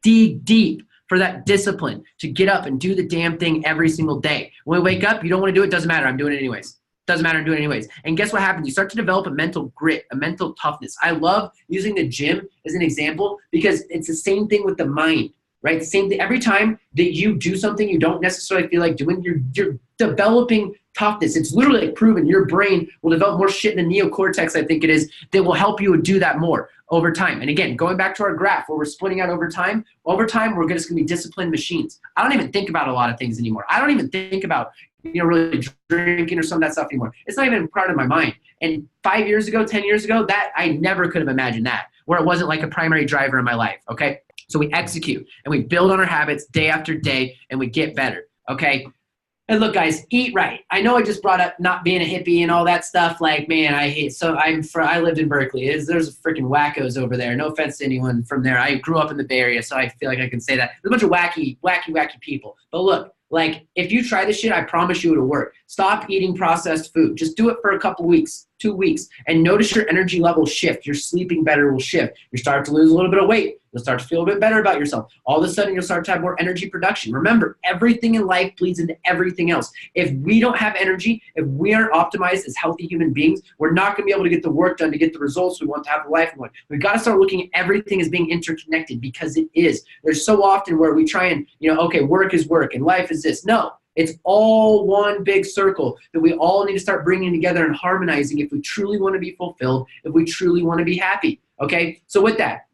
dig deep for that discipline to get up and do the damn thing every single day. When we wake up, you don't want to do it, doesn't matter, I'm doing it anyways. Doesn't matter, I'm doing it anyways. And guess what happens? You start to develop a mental grit, a mental toughness. I love using the gym as an example because it's the same thing with the mind, right? The same thing. Every time that you do something you don't necessarily feel like doing, you're developing toughness. It's literally like proven your brain will develop more shit in the neocortex, I think it is, that will help you do that more over time. And again, going back to our graph where we're splitting out over time, we're just gonna be disciplined machines. I don't even think about a lot of things anymore. I don't even think about, really drinking or some of that stuff anymore. It's not even part of my mind. And 5 years ago, 10 years ago, that I never could have imagined that, where it wasn't like a primary driver in my life, okay? So we execute and we build on our habits day after day and we get better, okay? And look, guys, eat right. I know I just brought up not being a hippie and all that stuff. Like, man, I lived in Berkeley. There's freaking wackos over there. No offense to anyone from there. I grew up in the Bay Area, so I feel like I can say that. There's a bunch of wacky people. But look, like, if you try this shit, I promise you it'll work. Stop eating processed food. Just do it for a couple weeks, 2 weeks, and notice your energy level shift. Your sleeping better will shift. You start to lose a little bit of weight. You'll start to feel a bit better about yourself. All of a sudden, you'll start to have more energy production. Remember, everything in life bleeds into everything else. If we don't have energy, if we aren't optimized as healthy human beings, we're not going to be able to get the work done to get the results we want to have the life we want. We've got to start looking at everything as being interconnected, because it is. There's so often where we try and, okay, work is work and life is this. No. It's all one big circle that we all need to start bringing together and harmonizing if we truly want to be fulfilled, if we truly want to be happy, okay? So with that,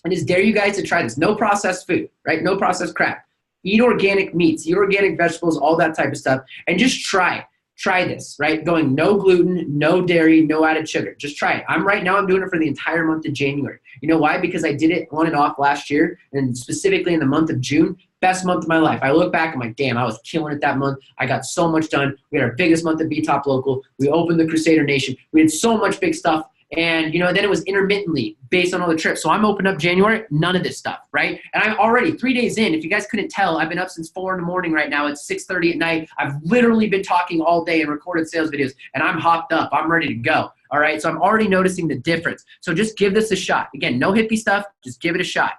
I just dare you guys to try this. No processed food, right? No processed crap. Eat organic meats, eat organic vegetables, all that type of stuff, and just try this, right? Going no gluten, no dairy, no added sugar. Just try it. I'm doing it for the entire month of January. You know why? Because I did it on and off last year, and specifically in the month of June. Best month of my life. I look back, I'm like, damn, I was killing it that month. I got so much done. We had our biggest month at B-Top Local. We opened the Crusader Nation. We did so much big stuff. And, then it was intermittently based on all the trips. So I'm opened up January, none of this stuff, right? And I'm already 3 days in. If you guys couldn't tell, I've been up since 4 in the morning right now. It's 6:30 at night. I've literally been talking all day and recorded sales videos, and I'm hopped up. I'm ready to go. All right, so I'm already noticing the difference. So just give this a shot. Again, no hippie stuff. Just give it a shot.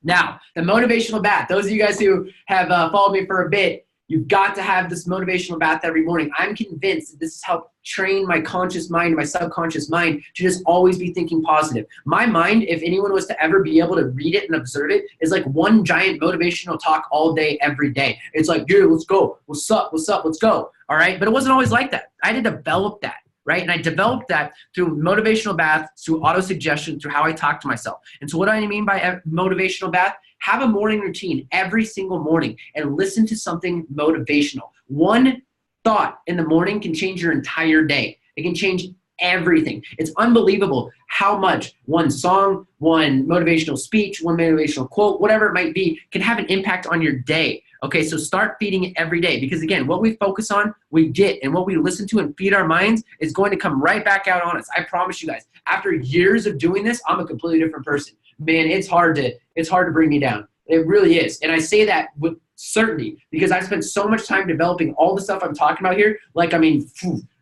Now, the motivational bath, those of you guys who have followed me for a bit, you've got to have this motivational bath every morning. I'm convinced that this has helped train my conscious mind, my subconscious mind to just always be thinking positive. My mind, if anyone was to ever be able to read it and observe it, is like one giant motivational talk all day, every day. It's like, yeah, let's go. What's up? What's up? Let's go. All right. But it wasn't always like that. I had to develop that. Right? And I developed that through motivational bath, through auto-suggestion, through how I talk to myself. And so what do I mean by motivational bath? Have a morning routine every single morning and listen to something motivational. One thought in the morning can change your entire day. It can change everything. It's unbelievable how much one song, one motivational speech, one motivational quote, whatever it might be, can have an impact on your day. Okay, so start feeding it every day, because again, what we focus on, we get, and what we listen to and feed our minds is going to come right back out on us. I promise you guys, after years of doing this, I'm a completely different person. Man, it's hard to bring me down. It really is. And I say that with certainty because I spent so much time developing all the stuff I'm talking about here. Like, I mean,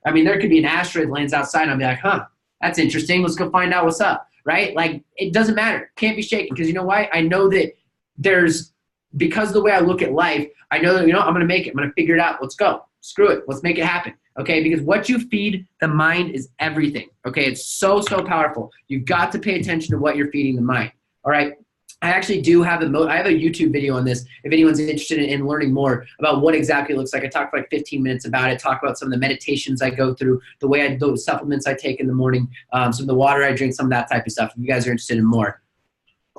there could be an asteroid lands outside and I'll be like, huh, that's interesting. Let's go find out what's up, right? Like, it doesn't matter. Can't be shaken, because you know why? I know that because of the way I look at life, I know that, I'm going to make it. I'm going to figure it out. Let's go. Screw it. Let's make it happen. Okay, because what you feed the mind is everything. Okay, it's so powerful. You've got to pay attention to what you're feeding the mind. All right. I actually do have I have a YouTube video on this if anyone's interested in learning more about what exactly it looks like. I talk for like 15 minutes about it, talk about some of the meditations I go through, those supplements I take in the morning, some of the water I drink, some of that type of stuff. If you guys are interested in more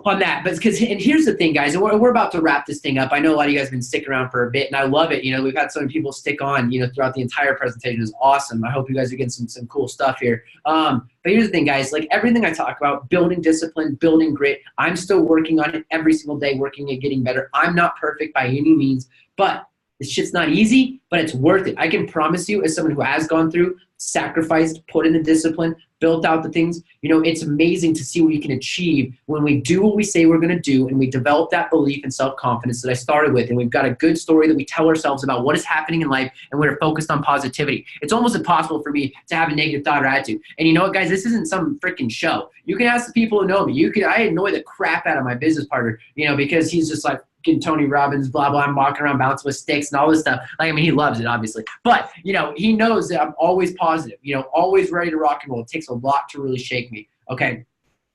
on that. But and here's the thing, guys, and we're about to wrap this thing up. I know a lot of you guys have been sticking around for a bit, and I love it. We've had so many people stick on, throughout the entire presentation. Is awesome. I hope you guys are getting some cool stuff here. But here's the thing, guys, like everything I talk about, building discipline, building grit, I'm still working on it every single day, working at getting better. I'm not perfect by any means, but this shit's not easy, but it's worth it. I can promise you, as someone who has gone through, sacrificed, put in the discipline, built out the things, it's amazing to see what you can achieve when we do what we say we're going to do, and we develop that belief and self-confidence that I started with, and we've got a good story that we tell ourselves about what is happening in life, and we're focused on positivity. It's almost impossible for me to have a negative thought or attitude. And you know what, guys? This isn't some freaking show. You can ask the people who know me. I annoy the crap out of my business partner, because he's just like, Tony Robbins, blah, blah. I'm walking around bouncing with sticks and all this stuff. Like, I mean, he loves it, obviously. But, he knows that I'm always positive, always ready to rock and roll. It takes a lot to really shake me. Okay.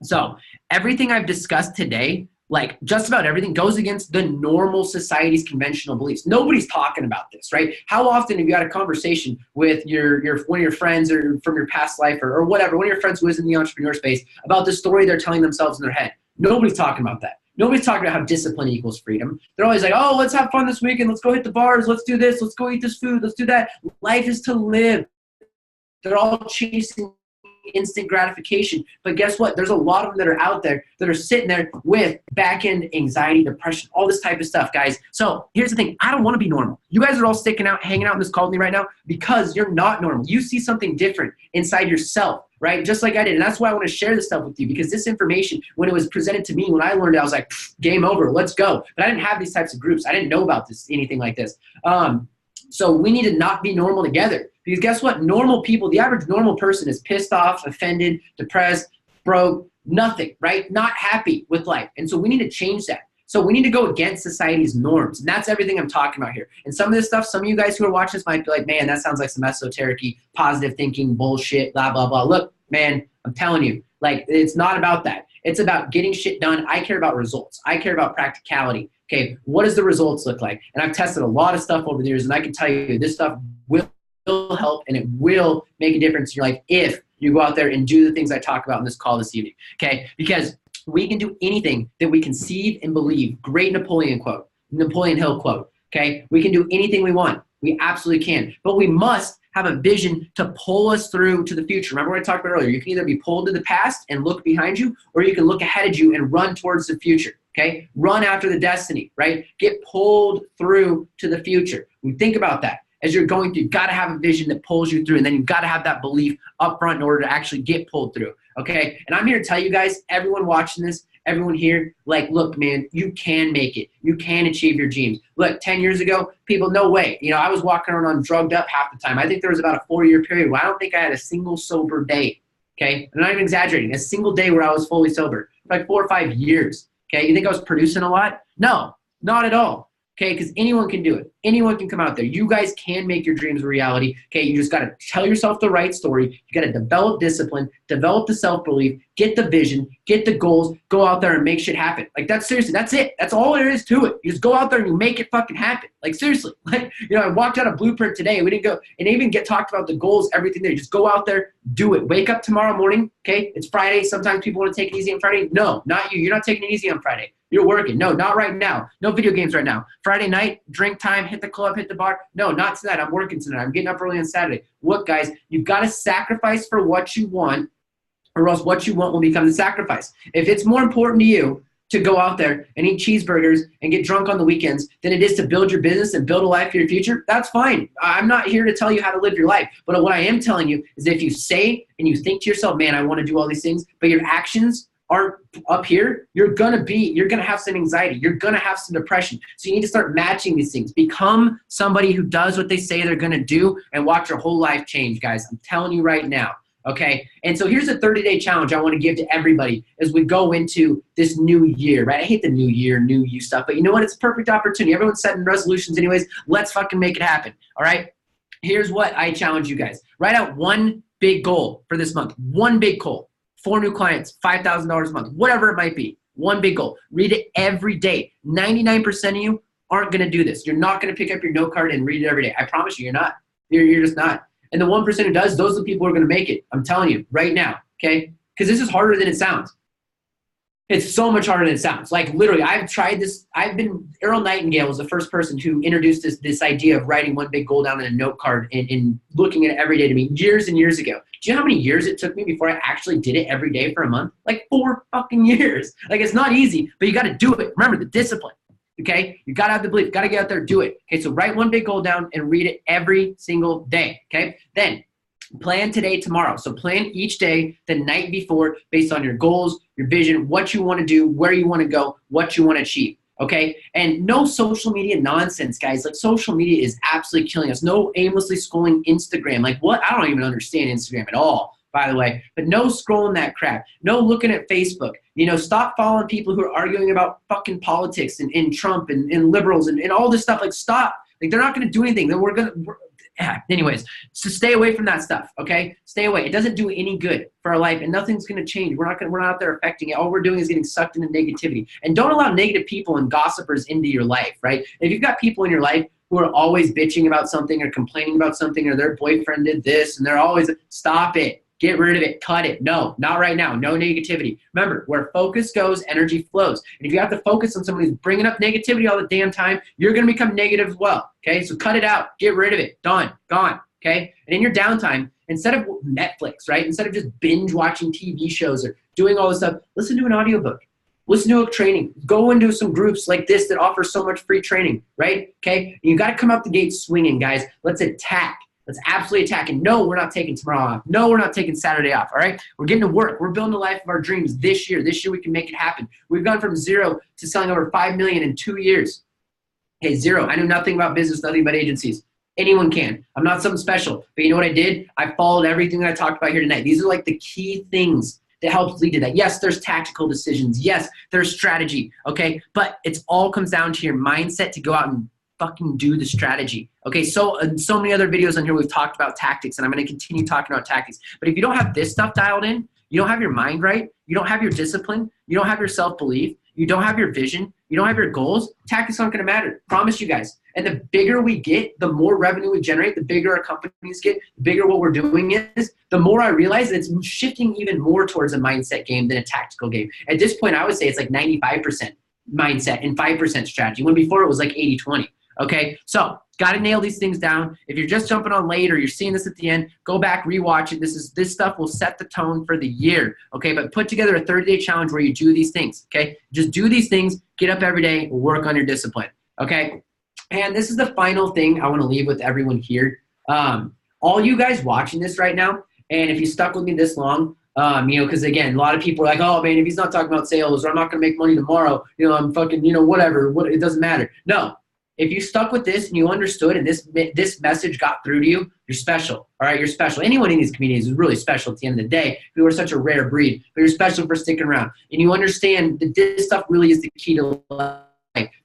So everything I've discussed today, like just about everything, goes against the normal society's conventional beliefs. Nobody's talking about this, right? How often have you had a conversation with one of your friends or from your past life or whatever, one of your friends who is in the entrepreneur space about the story they're telling themselves in their head? Nobody's talking about that. Nobody's talking about how discipline equals freedom. They're always like, oh, let's have fun this weekend. Let's go hit the bars. Let's do this. Let's go eat this food. Let's do that. Life is to live. They're all chasing instant gratification. But guess what? There's a lot of them that are out there that are sitting there with back-end anxiety, depression, all this type of stuff, guys. So here's the thing. I don't want to be normal. You guys are all sticking out, hanging out in this call with me right now because you're not normal. You see something different inside yourself, right? Just like I did. And that's why I want to share this stuff with you, because this information, when it was presented to me, when I learned it, I was like, game over, let's go. But I didn't have these types of groups. I didn't know about anything like this. So we need to not be normal together, because guess what? Normal people, the average normal person is pissed off, offended, depressed, broke, nothing, right? Not happy with life. And so we need to change that. So we need to go against society's norms. And that's everything I'm talking about here. And some of this stuff, some of you guys who are watching this might be like, man, that sounds like some esoteric-y, positive thinking bullshit, blah, blah, blah. Look, man, I'm telling you, like, it's not about that. It's about getting shit done. I care about results. I care about practicality. Okay, what does the results look like? And I've tested a lot of stuff over the years, and I can tell you this stuff will help, and it will make a difference in your life if you go out there and do the things I talk about in this call this evening. Okay, because we can do anything that we conceive and believe. Great Napoleon Hill quote. Okay, we can do anything we want. We absolutely can, but we must have a vision to pull us through to the future. Remember what I talked about earlier? You can either be pulled to the past and look behind you, or you can look ahead of you and run towards the future. Okay, run after the destiny, right? Get pulled through to the future. We think about that as you're going through. You've got to have a vision that pulls you through, and then you've got to have that belief up front in order to actually get pulled through. Okay, and I'm here to tell you guys, everyone watching this, everyone here, like, look, man, you can make it. You can achieve your dreams. Look, 10 years ago, people, no way. I was walking around on drugged up half the time. I think there was about a 4-year period where I don't think I had a single sober day. Okay, I'm not even exaggerating. A single day where I was fully sober, like 4 or 5 years. Okay, you think I was producing a lot? No, not at all. Okay, because anyone can do it. Anyone can come out there. You guys can make your dreams a reality. Okay, you just got to tell yourself the right story. You got to develop discipline, develop the self-belief, get the vision, get the goals, go out there and make shit happen. Like, that's seriously, that's it. That's all there is to it. You just go out there and you make it fucking happen. Like, seriously. Like, you know, I walked out a blueprint today. We didn't go and even talked about the goals, everything there. You just go out there, do it. Wake up tomorrow morning. Okay, it's Friday. Sometimes people want to take it easy on Friday. No, not you. You're not taking it easy on Friday. You're working. No, not right now. No video games right now. Friday night, drink time, hit the club, hit the bar. No, not tonight. I'm working tonight. I'm getting up early on Saturday. Look, guys, you've got to sacrifice for what you want, or else what you want will become the sacrifice. If it's more important to you to go out there and eat cheeseburgers and get drunk on the weekends than it is to build your business and build a life for your future, that's fine. I'm not here to tell you how to live your life. But what I am telling you is that if you say and you think to yourself, man, I want to do all these things, but your actions aren't up here, you're gonna have some anxiety. You're gonna have some depression. So you need to start matching these things. Become somebody who does what they say they're gonna do and watch your whole life change, guys. I'm telling you right now. Okay, and so here's a 30-day challenge I want to give to everybody as we go into this new year, right? I hate the new year, new you stuff, but you know what? It's a perfect opportunity. Everyone's setting resolutions anyways. Let's fucking make it happen, all right? Here's what I challenge you guys. Write out one big goal for this month. One big goal. 4 new clients, $5,000 a month, whatever it might be. One big goal. Read it every day. 99% of you aren't going to do this. You're not going to pick up your note card and read it every day. I promise you, you're not. You're just not. And the 1% who does, those are the people who are going to make it. I'm telling you right now, okay? Because this is harder than it sounds. It's so much harder than it sounds. Like, literally, I've tried this. Earl Nightingale was the first person who introduced this idea of writing one big goal down in a note card and looking at it every day to me years and years ago. Do you know how many years it took me before I actually did it every day for a month? Like 4 fucking years. Like, it's not easy, but you got to do it. Remember the discipline. Okay, you gotta have the belief, gotta get out there, do it. Okay, so write one big goal down and read it every single day. Okay, then plan today, tomorrow. So plan each day the night before based on your goals, your vision, what you want to do, where you want to go, what you want to achieve. Okay, and no social media nonsense, guys. Like, social media is absolutely killing us. No aimlessly scrolling Instagram. Like, what? I don't even understand Instagram at all, by the way. But no scrolling that crap. No looking at Facebook. You know, stop following people who are arguing about fucking politics and Trump and liberals and all this stuff. Like, stop. Like, they're not going to do anything. Then anyways, so stay away from that stuff, okay? Stay away. It doesn't do any good for our life, and nothing's going to change. We're not out there affecting it. All we're doing is getting sucked into negativity. And don't allow negative people and gossipers into your life, right? If you've got people in your life who are always bitching about something or complaining about something or their boyfriend did this and they're always, stop it. Get rid of it. Cut it. No, not right now. No negativity. Remember, where focus goes, energy flows. And if you have to focus on somebody who's bringing up negativity all the damn time, you're going to become negative as well. Okay, so cut it out. Get rid of it. Done. Gone. Okay, and in your downtime, instead of Netflix, right, instead of just binge watching TV shows or doing all this stuff, listen to an audiobook. Listen to a training. Go into some groups like this that offer so much free training, right? Okay, you got to come out the gate swinging, guys. Let's attack. Let's absolutely attack. And no, we're not taking tomorrow off. No, we're not taking Saturday off, all right? We're getting to work. We're building the life of our dreams this year. This year we can make it happen. We've gone from 0 to selling over 5 million in 2 years. Okay, 0. I knew nothing about business, nothing about agencies. Anyone can. I'm not something special. But you know what I did? I followed everything that I talked about here tonight. These are like the key things that helps lead to that. Yes, there's tactical decisions. Yes, there's strategy, okay? But it all comes down to your mindset to go out and fucking do the strategy. Okay, so many other videos on here we've talked about tactics, and I'm going to continue talking about tactics. But if you don't have this stuff dialed in, you don't have your mind right, you don't have your discipline, you don't have your self-belief, you don't have your vision, you don't have your goals, tactics aren't going to matter. Promise you guys. And the bigger we get, the more revenue we generate, the bigger our companies get, the bigger what we're doing is, the more I realize that it's shifting even more towards a mindset game than a tactical game. At this point, I would say it's like 95% mindset and 5% strategy, when before it was like 80-20. Okay, so got to nail these things down. If you're just jumping on late or you're seeing this at the end, go back, rewatch it. This stuff will set the tone for the year. Okay, but put together a 30-day challenge where you do these things. Okay, just do these things. Get up every day. Work on your discipline. Okay, and this is the final thing I want to leave with everyone here. All you guys watching this right now, and if you stuck with me this long, you know, because again, a lot of people are like, oh man, if he's not talking about sales or I'm not going to make money tomorrow, you know, I'm fucking, you know, whatever. It doesn't matter. No. If you stuck with this and you understood and this message got through to you, you're special. All right, you're special. Anyone in these communities is really special at the end of the day. We are such a rare breed, but you're special for sticking around. And you understand that this stuff really is the key to life.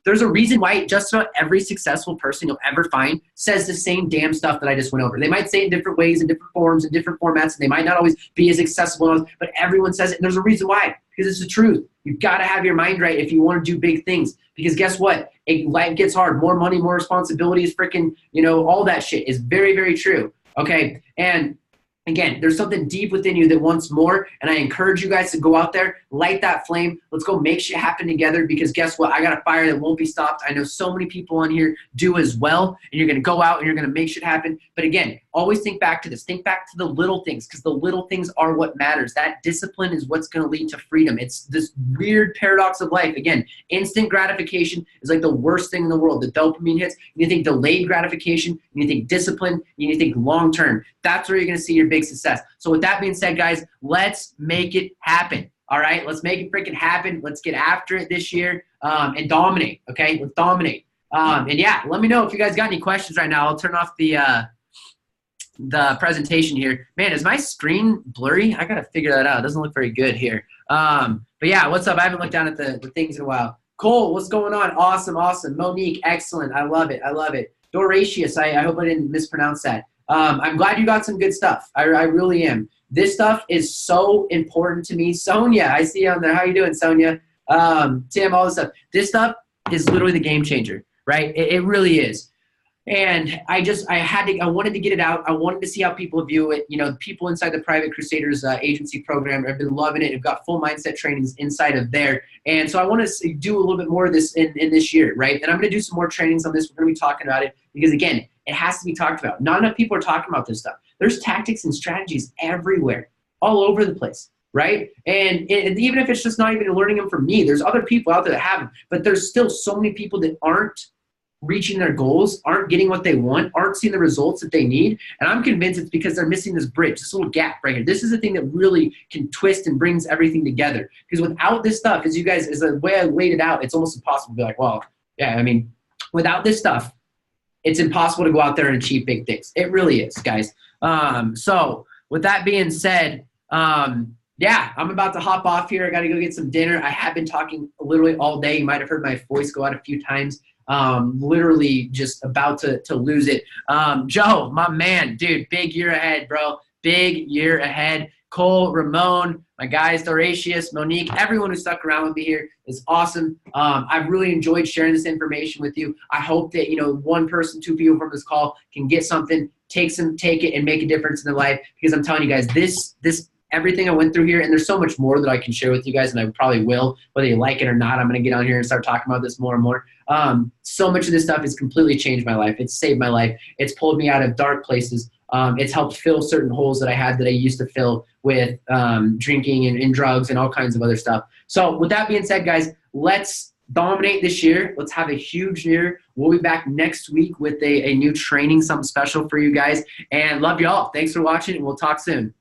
There's a reason why just about every successful person you'll ever find says the same damn stuff that I just went over. They might say it in different ways, in different forms, in different formats, and they might not always be as accessible, but everyone says it, and there's a reason why, because it's the truth. You've got to have your mind right if you want to do big things, because guess what? Life gets hard. More money, more responsibilities, freaking, all that shit is very, very true, okay? And again, there's something deep within you that wants more, and I encourage you guys to go out there, light that flame. Let's go make shit happen together, because guess what? I got a fire that won't be stopped. I know so many people on here do as well, and you're going to go out and you're going to make shit happen. But again, always think back to this. Think back to the little things, because the little things are what matters. That discipline is what's going to lead to freedom. It's this weird paradox of life. Again, instant gratification is like the worst thing in the world. The dopamine hits. You think delayed gratification. You think discipline. You think long term. That's where you're going to see your big success. So with that being said, guys, let's make it happen. All right, let's make it freaking happen. Let's get after it this year and dominate. Okay, let's dominate. And yeah, let me know if you guys got any questions right now. I'll turn off the presentation here. Man, is my screen blurry? I gotta figure that out. It doesn't look very good here. But yeah, what's up? I haven't looked down at the things in a while. Cole, what's going on? Awesome, awesome. Monique, excellent. I love it. I love it. Doratius, I hope I didn't mispronounce that. I'm glad you got some good stuff. I really am. This stuff is so important to me. Sonia, I see you on there. How you doing, Sonia? Tim, all this stuff. This stuff is literally the game changer, right? It really is. And I wanted to get it out. I wanted to see how people view it. People inside the Private Crusaders agency program have been loving it. I've got full mindset trainings inside of there. And so I want to do a little bit more of this in this year, right? And I'm going to do some more trainings on this. We're going to be talking about it because, again, it has to be talked about. Not enough people are talking about this stuff. There's tactics and strategies everywhere, all over the place, right? And even if it's just not even learning them from me, there's other people out there that have them. But there's still so many people that aren't reaching their goals, aren't getting what they want, aren't seeing the results that they need. And I'm convinced it's because they're missing this bridge, this little gap right here. This is the thing that really can twist and brings everything together. Because without this stuff, as the way I laid it out, it's almost impossible to be like, well, yeah, I mean, without this stuff, it's impossible to go out there and achieve big things. It really is, guys. So with that being said, yeah, I'm about to hop off here. I got to go get some dinner. I have been talking literally all day. You might have heard my voice go out a few times. Literally just about to lose it. Joe, my man, dude, big year ahead, bro. Big year ahead. Cole, Ramon, my guys, Doratius, Monique, everyone who stuck around with me here is awesome. I've really enjoyed sharing this information with you. I hope that, one person, two people from this call can get something, take it and make a difference in their life, because I'm telling you guys, this everything I went through here, and there's so much more that I can share with you guys, and I probably will, whether you like it or not. I'm going to get on here and start talking about this more and more. So much of this stuff has completely changed my life. It's saved my life. It's pulled me out of dark places. It's helped fill certain holes that I had that I used to fill with drinking and drugs and all kinds of other stuff. So with that being said, guys, let's dominate this year. Let's have a huge year. We'll be back next week with a new training, something special for you guys. And love y'all. Thanks for watching, and we'll talk soon.